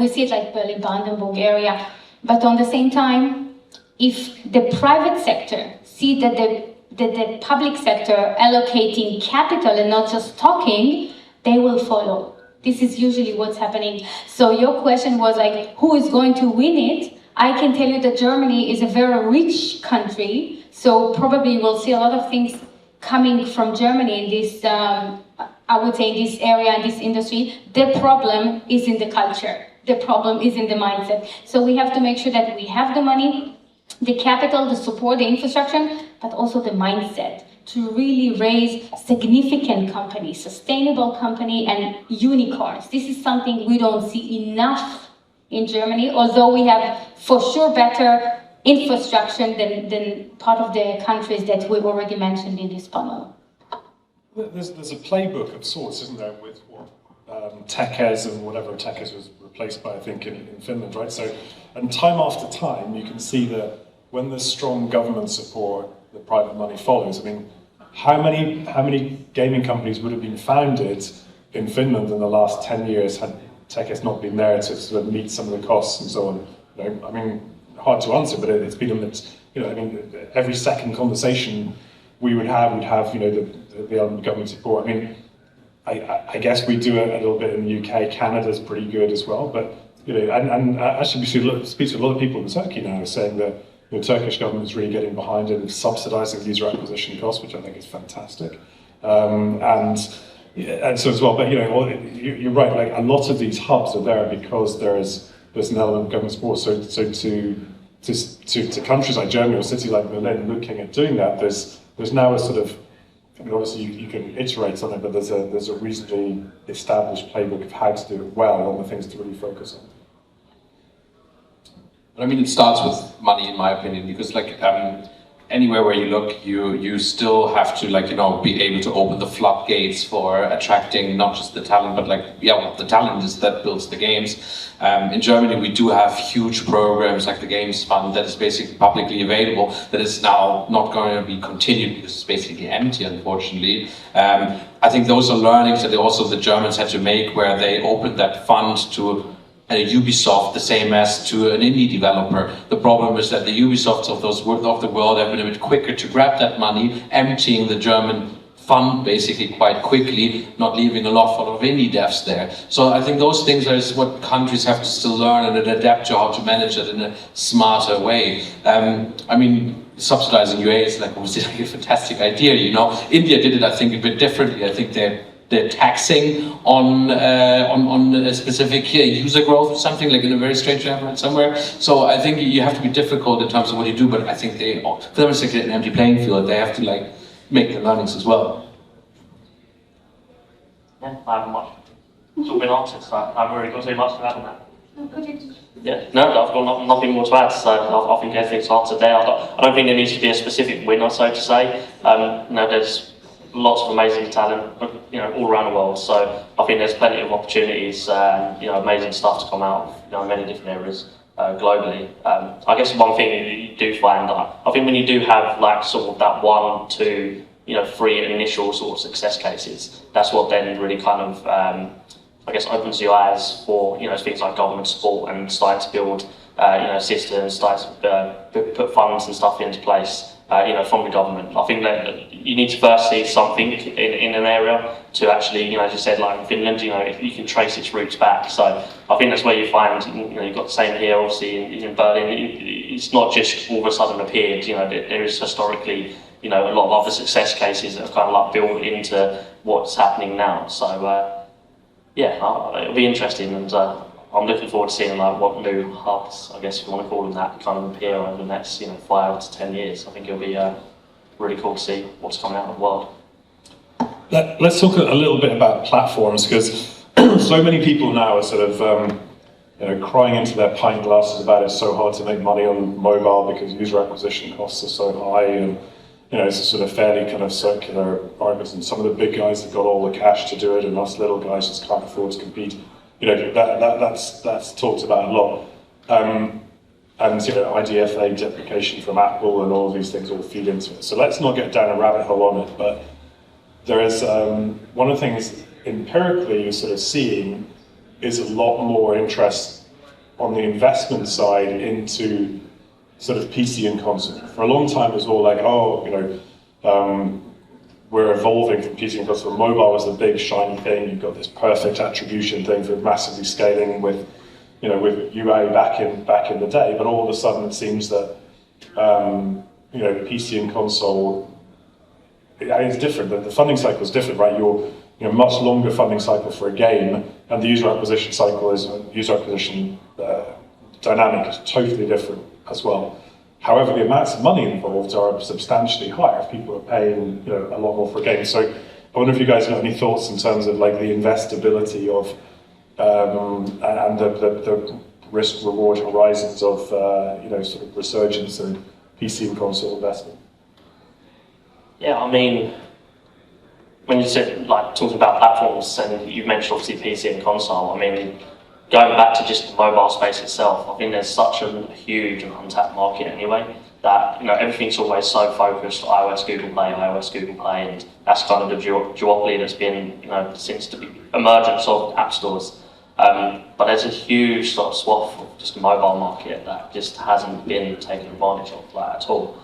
We see it like Berlin, Brandenburg area. But on the same time, if the private sector see that the public sector allocating capital and not just talking, they will follow. This is usually what's happening. So your question was like, who is going to win it? I can tell you that Germany is a very rich country, so probably we'll see a lot of things coming from Germany in this, I would say, in this area, in this industry. The problem is in the culture. The problem is in the mindset. So we have to make sure that we have the money, the capital, the support, the infrastructure, but also the mindset to really raise significant companies, sustainable company, and unicorns. This is something we don't see enough in Germany, although we have for sure better infrastructure than part of the countries that we've already mentioned in this panel. There's a playbook of sorts, isn't there, with what Tekes and whatever Tekes was replaced by, I think, in Finland, right? So, and time after time, you can see that when there's strong government support, the private money follows. I mean, how many gaming companies would have been founded in Finland in the last 10 years had Tekes not been there to sort of meet some of the costs and so on? You know, I mean, hard to answer, but it's been you know, I mean, every second conversation we would have, you know, the government support. I mean, I guess we do it a little bit in the UK. Canada's pretty good as well, but you know, and actually we should speak to a lot of people in Turkey now saying that the Turkish government is really getting behind it and subsidising user acquisition costs, which I think is fantastic. And so as well, but you know, you're right. Like, a lot of these hubs are there because there's an element of government support. So to countries like Germany or cities like Berlin looking at doing that, there's now a sort of, I mean, obviously you can iterate on it, but there's a reasonably established playbook of how to do it well and the things to really focus on. I mean, it starts with money, in my opinion, because like anywhere where you look, you still have to, like, you know, be able to open the floodgates for attracting not just the talent, but like, yeah, well, the talent is that builds the games. In Germany, we do have huge programs like the Games Fund that is basically publicly available, that is now not going to be continued because it's basically empty, unfortunately. I think those are learnings that also the Germans had to make, where they opened that fund to Ubisoft the same as to an indie developer. The problem is that the Ubisofts of the world have been a bit quicker to grab that money, emptying the German fund basically quite quickly, not leaving a lot of indie devs there. So I think those things are what countries have to still learn and adapt to, how to manage it in a smarter way. I mean, subsidizing UA is like obviously like a fantastic idea, you know. India did it, I think, a bit differently. I think they're taxing on a specific user growth or something, like in a very strange environment somewhere. So I think you have to be difficult in terms of what you do, but I think for them it's like an empty playing field. They have to like make the learnings as well. Yeah, I haven't much. It's all been answered, so I haven't really got too much to add on that. Yeah, no, I've got nothing more to add, so I think everything's answered there. I don't think there needs to be a specific winner, so to say. You know, there's lots of amazing talent, you know, all around the world. So I think there's plenty of opportunities, you know, amazing stuff to come out of, you know, many different areas globally. I guess one thing that you do find, I think when you do have like sort of that 1, 2, you know, 3 initial sort of success cases, that's what then really kind of, I guess, opens your eyes for, you know, things like government support and starting to build, you know, systems, starting to put funds and stuff into place. You know, from the government. I think that you need to first see something in an area to actually, you know, as you said, like in Finland, you know, if you can trace its roots back. So I think that's where you find, you know, you've got the same here, obviously, in Berlin. It's not just all of a sudden appeared, you know, there is historically, you know, a lot of other success cases that have kind of like built into what's happening now. So, yeah, it'll be interesting, and I'm looking forward to seeing like what new hubs, I guess if you want to call them that, kind of appear over the next, you know, 5 to 10 years. I think it'll be really cool to see what's coming out of the world. Let's talk a little bit about platforms, because so many people now are sort of crying into their pint glasses about it's so hard to make money on mobile because user acquisition costs are so high, and it's a sort of fairly kind of circular environment, and some of the big guys have got all the cash to do it, and us little guys just can't afford to compete. That's talked about a lot. And IDFA deprecation from Apple and all of these things all feed into it. So let's not get down a rabbit hole on it, but there is one of the things empirically you're sort of seeing is a lot more interest on the investment side into sort of PC and console. For a long time it was all like, we're evolving from PC and console. Mobile was the big shiny thing. You've got this perfect attribution thing for massively scaling with UA back in the day, but all of a sudden it seems that PC and console, it's different. The funding cycle is different, right? You're much longer funding cycle for a game, and the user acquisition dynamic is totally different as well. However, the amounts of money involved are substantially higher. People are paying a lot more for a game. So I wonder if you guys have any thoughts in terms of like the investability of and the risk-reward horizons of sort of resurgence in PC and console investment. Yeah, I mean, when you said like talking about platforms, and you mentioned obviously PC and console. I mean, going back to just the mobile space itself, I think there's such a huge and untapped market anyway that everything's always so focused iOS, Google Play, and that's kind of the duopoly that's been since the emergence of app stores. But there's a huge sort of swath of just the mobile market that just hasn't been taken advantage of at all.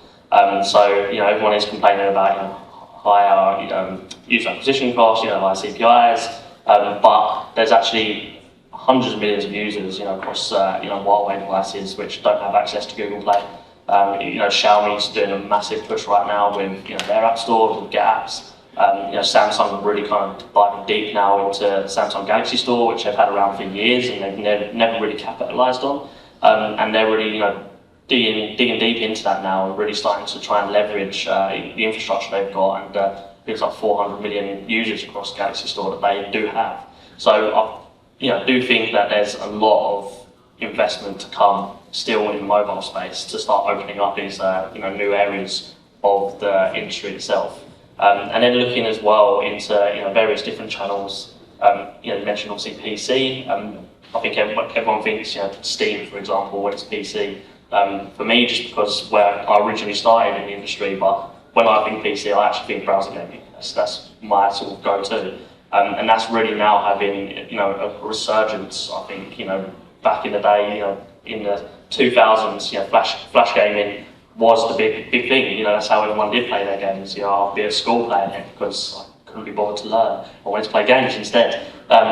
So everyone is complaining about higher user acquisition costs, higher CPIs, but there's actually hundreds of millions of users, across Huawei devices which don't have access to Google Play. Xiaomi's doing a massive push right now with their app stores, with Get Apps. Samsung are really kind of diving deep now into Samsung Galaxy Store, which they've had around for years and they've never really capitalised on. And they're really digging deep into that now and really starting to try and leverage the infrastructure they've got, and it's like 400 million users across Galaxy Store that they do have. So I do think that there's a lot of investment to come still in the mobile space to start opening up these new areas of the industry itself. And then looking as well into various different channels. You mentioned obviously PC. I think everyone thinks Steam, for example, when it's PC. For me, just because where I originally started in the industry, but when I think PC, I actually think browser gaming. That's my sort of go-to. And that's really now having a resurgence. I think back in the day, in the 2000s, flash gaming was the big thing. That's how everyone did play their games. I'd be at school playing it because I couldn't be bothered to learn. I wanted to play games instead.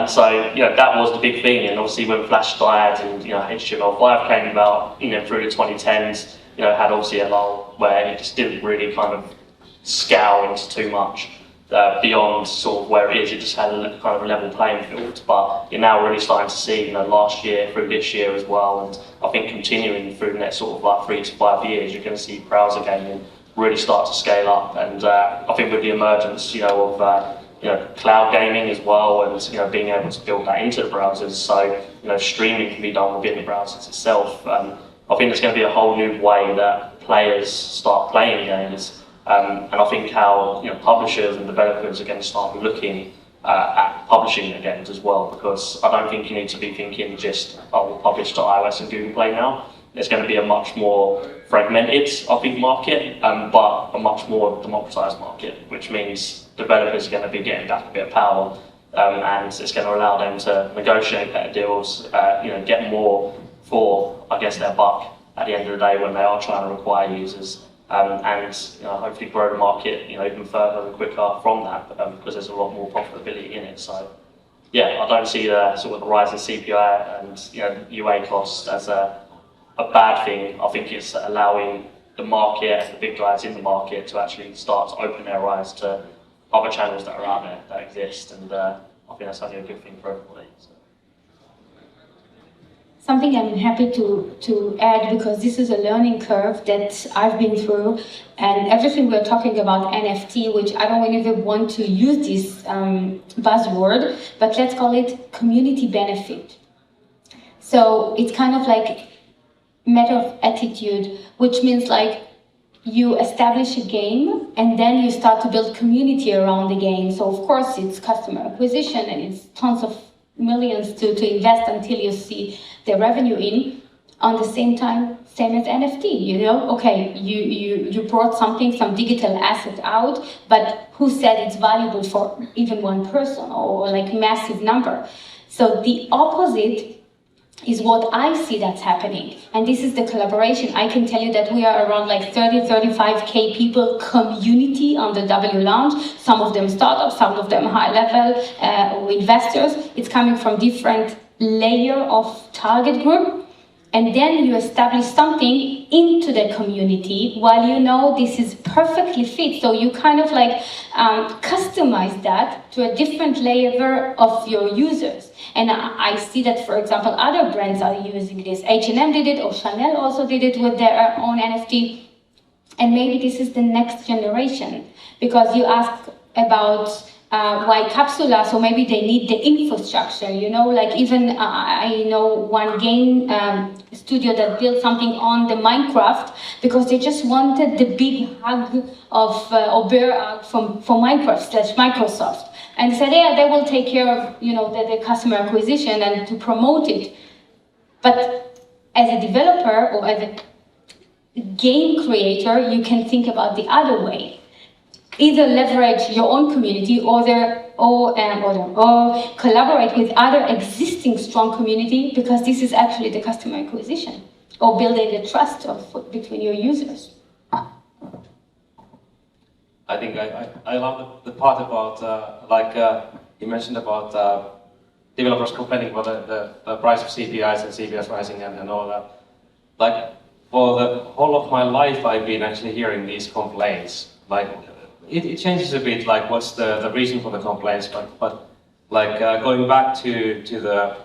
So that was the big thing. And obviously when Flash died and HTML5 came about, through the 2010s, had obviously a lull where it just didn't really kind of scale into too much. Beyond sort of where it is, it just had a kind of a level playing field. But you're now really starting to see, last year through this year as well, and I think continuing through the next sort of like 3 to 5 years, you're going to see browser gaming really start to scale up. And I think with the emergence, of cloud gaming as well, and being able to build that into the browsers, so streaming can be done within the browsers itself. I think there's going to be a whole new way that players start playing games. And I think how publishers and developers are going to start looking at publishing their games as well, because I don't think you need to be thinking just, we'll publish to iOS and Google Play now. There's going to be a much more fragmented, I think, market, but a much more democratized market, which means developers are going to be getting back a bit of power, and it's going to allow them to negotiate better deals, get more for, I guess, their buck at the end of the day when they are trying to acquire users. And hopefully grow the market even further and quicker from that, because there's a lot more profitability in it. So yeah, I don't see the sort of the rise in CPI and UA costs as a bad thing. I think it's allowing the market and the big guys in the market to actually start to open their eyes to other channels that are out there that exist, and I think that's only a good thing for everybody. So. Something I'm happy to add, because this is a learning curve that I've been through, and everything we're talking about NFT, which I don't even want to use this buzzword, but let's call it community benefit. So it's kind of like matter of attitude, which means like you establish a game and then you start to build community around the game. So of course it's customer acquisition and it's tons of millions to invest until you see the revenue in. On the same time, same as NFT, you know, okay, you brought something, some digital asset out, but who said it's valuable for even one person or like massive number? So the opposite is what I see that's happening. And this is the collaboration. I can tell you that we are around like 35K people community on the WLOUNGE. Some of them startups, some of them high level investors. It's coming from different layer of target group. And then you establish something into the community while you know this is perfectly fit. So you kind of like customize that to a different layer of your users. And I see that, for example, other brands are using this. H&M did it, or Chanel also did it with their own NFT. And maybe this is the next generation, because you asked about why Capsula, so maybe they need the infrastructure, you know, like even I know one game studio that built something on the Minecraft because they just wanted the big hug of or bear hug from Minecraft/Microsoft. And said, yeah, they will take care of, you know, the customer acquisition and to promote it. But as a developer or as a game creator, you can think about the other way. Either leverage your own community or collaborate with other existing strong community, because this is actually the customer acquisition or building the trust between your users. I think I love the part about, you mentioned about developers complaining about the price of CPIs and CPIs rising and all that. Like, for the whole of my life, I've been actually hearing these complaints. Like, it changes a bit, like what's the reason for the complaints, but like going back to the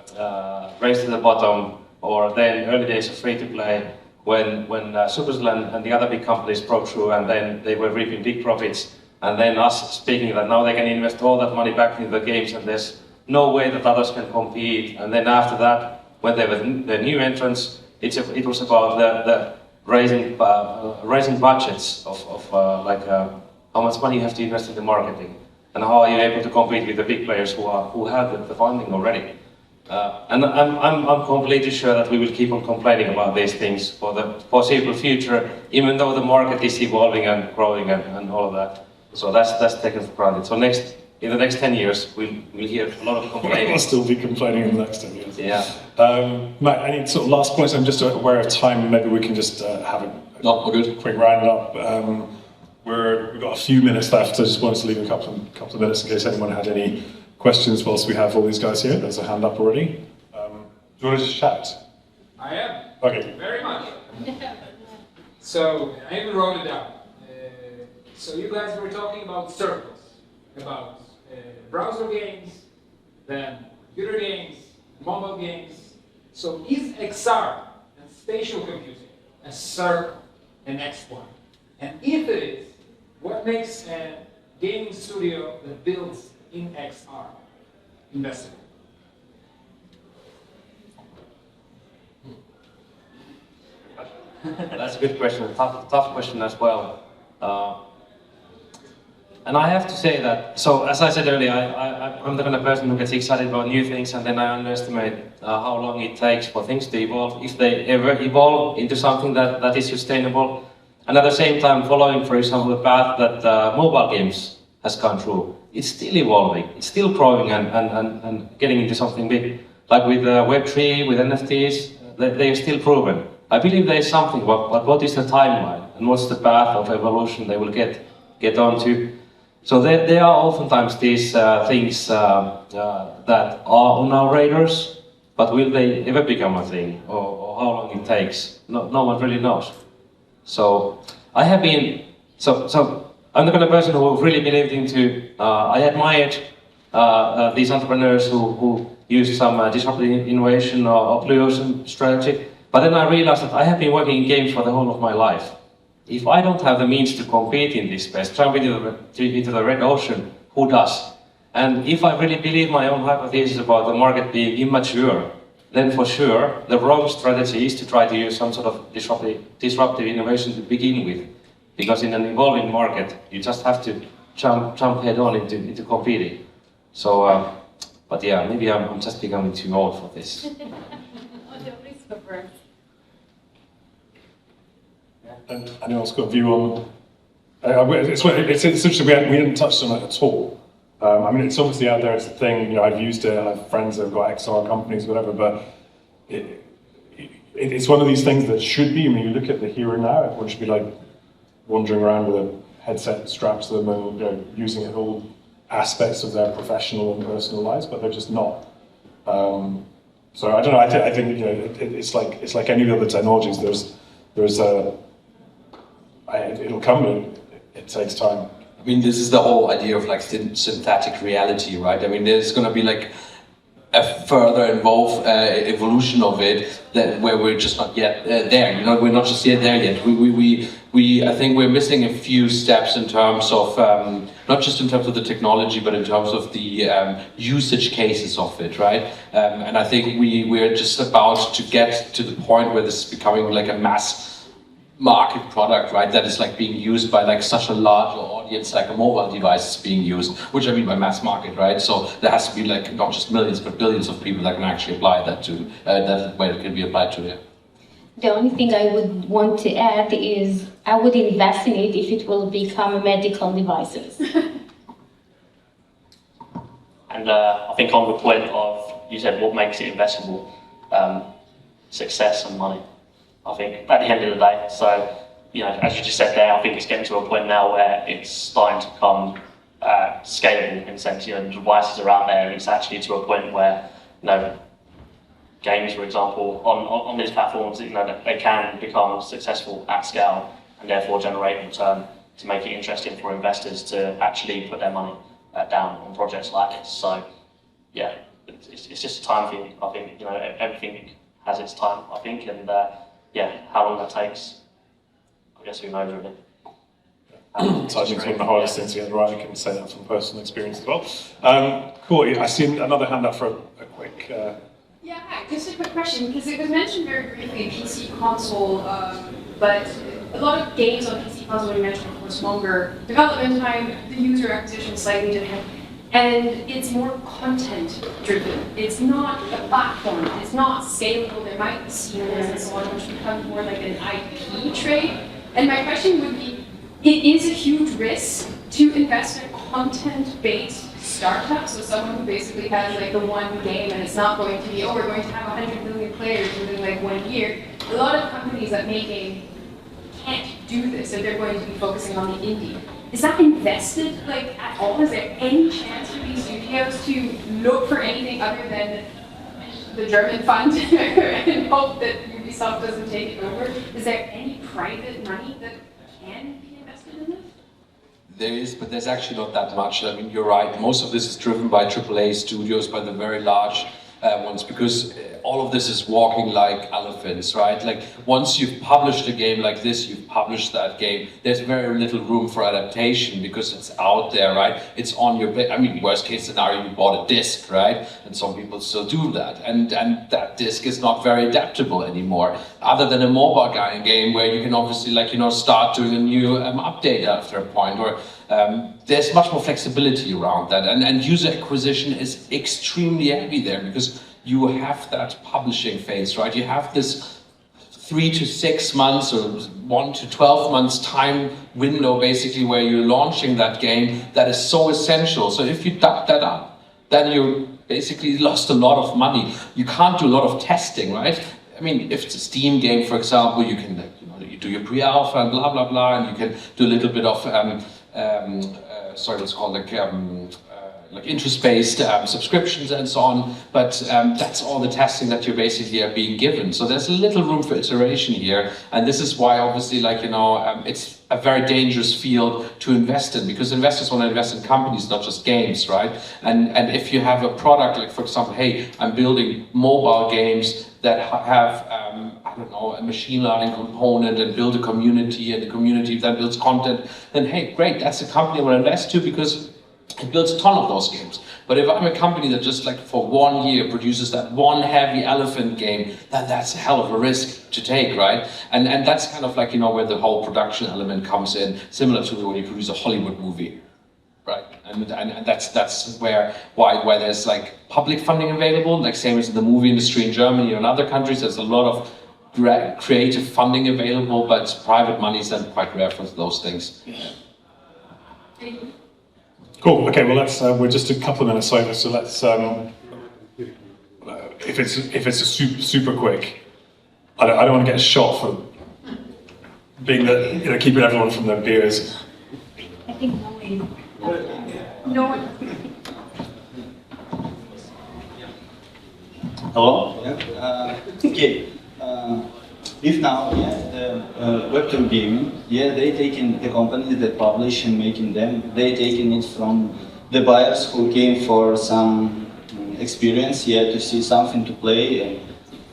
race to the bottom, or then early days of free-to-play, when Supercell and the other big companies broke through and then they were reaping big profits, and then us speaking that now they can invest all that money back into the games and there's no way that others can compete. And then after that, when they were the new entrants, it was about the raising budgets of how much money you have to invest in the marketing and how are you able to compete with the big players who have the funding already. And I'm completely sure that we will keep on complaining about these things for the foreseeable future, even though the market is evolving and growing and all of that. So that's taken for granted. So in the next 10 years, we'll hear a lot of complaining. We'll still be complaining in the next 10 years. Yeah. Matt, any sort of last points? I'm just aware of time. Maybe we can just have a quick round up. We've got a few minutes left. I just wanted to leave a couple of minutes in case anyone had any questions whilst we have all these guys here. There's a hand up already. Do you want to just chat? I am. Okay. Very much. So, I even wrote it down. So you guys were talking about circles, about browser games, then computer games, mobile games. So is XR and spatial computing a circle, an next one? And if it is, what makes a gaming studio that builds in XR investable? That's a good question, tough question as well. And I have to say that, so as I said earlier, I'm the kind of person who gets excited about new things and then I underestimate how long it takes for things to evolve, if they ever evolve into something that is sustainable. And at the same time following, for example, the path that mobile games has gone through. It's still evolving, it's still growing and getting into something big. Like with Web3, with NFTs, they are still proven. I believe there is something, but what is the timeline and what's the path of evolution they will get onto? So there are oftentimes these things that are on our radars, but will they ever become a thing, or how long it takes? No one really knows. So I have been, so I'm the kind of person who really believed into, I admired these entrepreneurs who used some disruptive innovation or blue ocean strategy, but then I realized that I have been working in games for the whole of my life. If I don't have the means to compete in this space, jump into the red ocean, who does? And if I really believe my own hypothesis about the market being immature, then for sure the wrong strategy is to try to use some sort of disruptive innovation to begin with. Because in an evolving market, you just have to jump head on into competing. So, but yeah, maybe I'm just becoming too old for this. And anyone else got a view on? It's interesting, we hadn't touched on it at all. I mean, it's obviously out there, it's a thing, you know, I've used it, I have friends that have got XR companies, whatever, but it's one of these things that should be, when you look at the here and now, everyone should be like wandering around with a headset strapped to them and, you know, using it in all aspects of their professional and personal lives, but they're just not. So I don't know, I think, you know, it's like any of the other technologies, it'll come, and it takes time. I mean, this is the whole idea of like synthetic reality, right? I mean, there's going to be like a further evolution of it where we're just not yet there. You know, we're not just yet there yet. I think we're missing a few steps in terms of not just in terms of the technology, but in terms of the usage cases of it, right? And I think we're just about to get to the point where this is becoming like a mass market product, right, that is like being used by like such a large audience, like a mobile device is being used, which I mean by mass market, right? So there has to be like not just millions but billions of people that can actually apply that to, that way it can be applied to. Yeah. The only thing I would want to add is I would invest in it if it will become medical devices. And I think on the point of, you said what makes it investable, success and money. I think at the end of the day, so, you know, as you just said there, I think it's getting to a point now where it's starting to become scalable in a sense, you know, devices are out there, and it's actually to a point where, you know, games, for example, on these platforms, you know, they can become successful at scale and therefore generate return to make it interesting for investors to actually put their money down on projects like this. So, yeah, it's just a time thing. I think, you know, everything has its time, I think, and yeah, how long that takes, I guess who knows really. Touching on the hardest things to get right, I can say that from personal experience as well. Cool, I see another hand up for a quick... Yeah, hi, just a quick question, because it was mentioned very briefly PC console, but a lot of games on PC console, you mentioned, of course, longer development time, the user acquisition is slightly different, and it's more content driven. It's not a platform, it's not scalable, there might be sequels and so on, which become more like an IP trade. And my question would be, it is a huge risk to invest in a content-based startup, so someone who basically has like the one game and it's not going to be, oh, we're going to have 100 million players within like 1 year. A lot of companies that make game can't do this if they're going to be focusing on the indie. Is that invested like at all? Is there any chance for these studios to look for anything other than the German fund and hope that Ubisoft doesn't take it over? Is there any private money that can be invested in this? There is, but there's actually not that much. I mean, you're right. Most of this is driven by AAA studios, by the very large ones, because all of this is walking like elephants, right? Like, once you've published a game like this, you've published that game, there's very little room for adaptation because it's out there, right? It's on your, I mean, worst case scenario, you bought a disc, right? And some people still do that. And that disc is not very adaptable anymore, other than a mobile game where you can obviously, like, you know, start doing a new update after a point, or there's much more flexibility around that. And user acquisition is extremely heavy there because you have that publishing phase, right? You have this 3 to 6 months or 1 to 12 months time window, basically, where you're launching that game that is so essential. So if you duck that up, then you basically lost a lot of money. You can't do a lot of testing, right? I mean, if it's a Steam game, for example, you can, you know, you do your pre-alpha and blah, blah, blah, and you can do a little bit of, sorry, what's called like interest-based subscriptions and so on, but that's all the testing that you basically are being given. So there's a little room for iteration here, and this is why obviously, like, you know, it's a very dangerous field to invest in, because investors want to invest in companies, not just games, right? And if you have a product, like, for example, hey, I'm building mobile games that have, I don't know, a machine learning component and build a community, and the community that builds content, then hey, great, that's a company I want to invest to because it builds a ton of those games. But if I'm a company that just like for 1 year produces that one heavy elephant game, then that's a hell of a risk to take, right? And that's kind of like, you know, where the whole production element comes in, similar to when you produce a Hollywood movie. Right, and that's why there's like public funding available, like same as in the movie industry in Germany or in other countries. There's a lot of creative funding available, but private money is then quite rare for those things. Cool. Okay. Well, let's. We're just a couple of minutes over, so let's. If it's a super quick, I don't want to get a shot for being the, you know, keeping everyone from their beers. I think no way. No one. Hello? Okay. If now, the Web2 gaming, they taking the companies that publish and making them, they taking it from the buyers who came for some experience, to see something to play and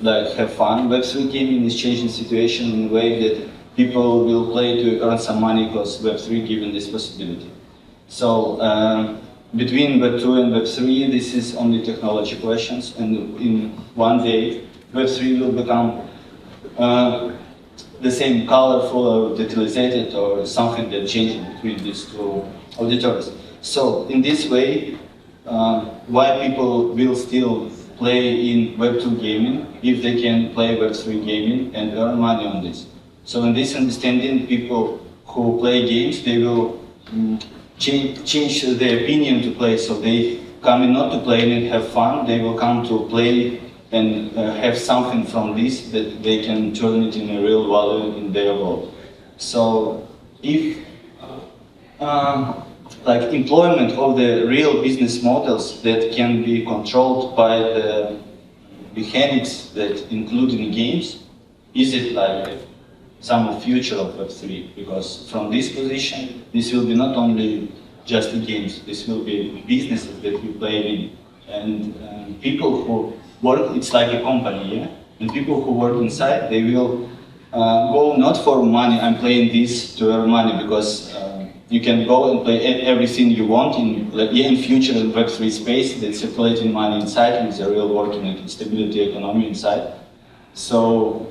like have fun. Web3 gaming is changing the situation in a way that people will play to earn some money because Web3 given this possibility. So between Web2 and Web3, this is only technology questions, and in one day, Web3 will become the same colorful or detailed or something that changes between these two auditories. So in this way, why people will still play in Web2 gaming if they can play Web3 gaming and earn money on this? So in this understanding, people who play games, they will change their opinion to play, so they come in not to play and have fun, they will come to play and have something from this that they can turn it in a real value in their world. So if like employment of the real business models that can be controlled by the mechanics that include in games, is it like some future of Web3? Because from this position, this will be not only just games, this will be businesses that we play in. And people who work, it's like a company, and people who work inside, they will go not for money, I'm playing this to earn money, because you can go and play everything you want in future in Web3 space that's circulating money inside with a real working and stability economy inside. So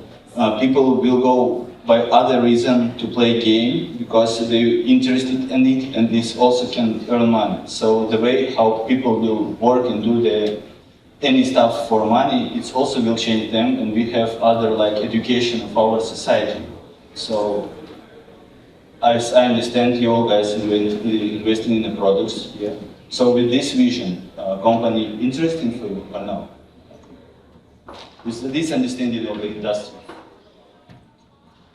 people will go by other reason to play game because they're interested in it, and this also can earn money. So the way how people will work and do any stuff for money, it also will change them, and we have other like education of our society. So I understand you all guys investing in the products. So with this vision, company interesting for you or no? With this understanding of the industry.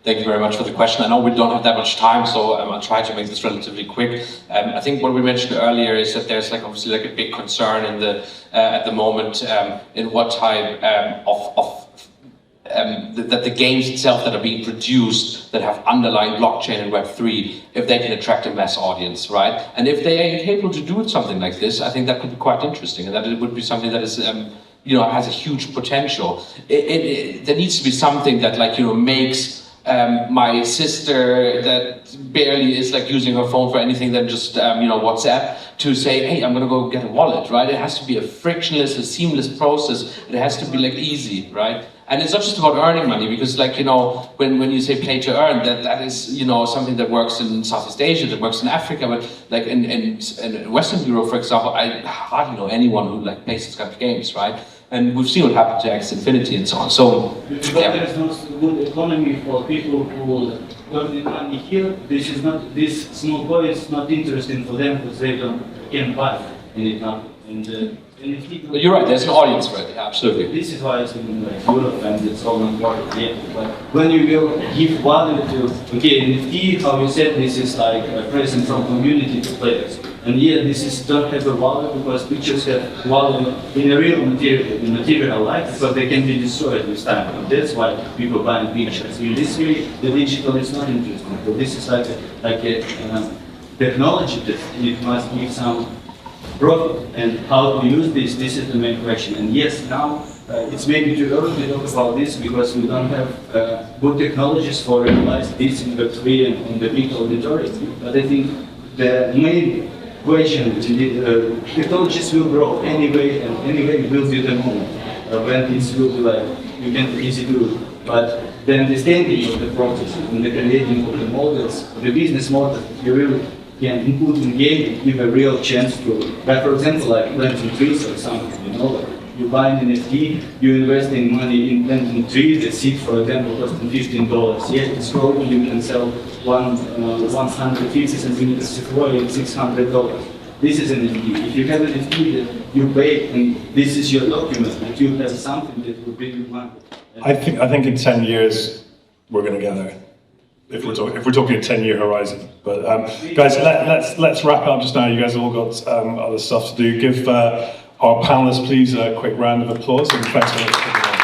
Thank you very much for the question. I know we don't have that much time, so I'll try to make this relatively quick. I think what we mentioned earlier is that there's obviously a big concern in at the moment in what type that the games itself that are being produced that have underlying blockchain and Web3, if they can attract a mass audience, right? And if they are capable to do something like this, I think that could be quite interesting, and that it would be something that is has a huge potential. There needs to be something that makes my sister that barely is using her phone for anything than just WhatsApp to say, hey, I'm gonna go get a wallet, right? It has to be a frictionless, a seamless process. It has to be easy, right? And it's not just about earning money, because when you say play to earn, that is something that works in Southeast Asia, that works in Africa, but in Western Europe, for example, I hardly know anyone who plays this kind of games, right? And we've seen what happened to X Infinity and so on. So because there's no good economy for people who earn money here, this small boy is not interesting for them because they can't buy anything. But you're right, there's an audience for it, absolutely. This is why it's in Europe and it's all important. But when you will give value to, NFT, how you said, this is a present from community to players. And this don't have a value because pictures have value in a real material life, but they can be destroyed with time. And that's why people buy pictures. In this way, the digital is not interesting. But this is like a technology that it must give some profit, and how to use this is the main question. And yes, now it's maybe too early to talk about this because we don't have good technologies for realize this in Web3 and in the big auditory. But I think the main question, technologies will grow anyway, and anyway it will be the moment when it will be like, you can easily do it. But the understanding of the process and the creating of the models, the business model, you really can input in game and give a real chance to, like for example, like planting trees or something, you know, like you buy an NFT, you're investing money in planting trees, the seed, for example, costing $15. Yes, it's growing, you can sell 150 centimeters sequoia at $600. This is an NFT. If you have an NFT that you pay, and this is your document, that you have something that will bring you money. I think in 10 years we're going to get there. If we're talking a 10-year horizon. But guys, let's wrap up just now. You guys have all got other stuff to do. Give our panelists, please, a quick round of applause and thanks so much for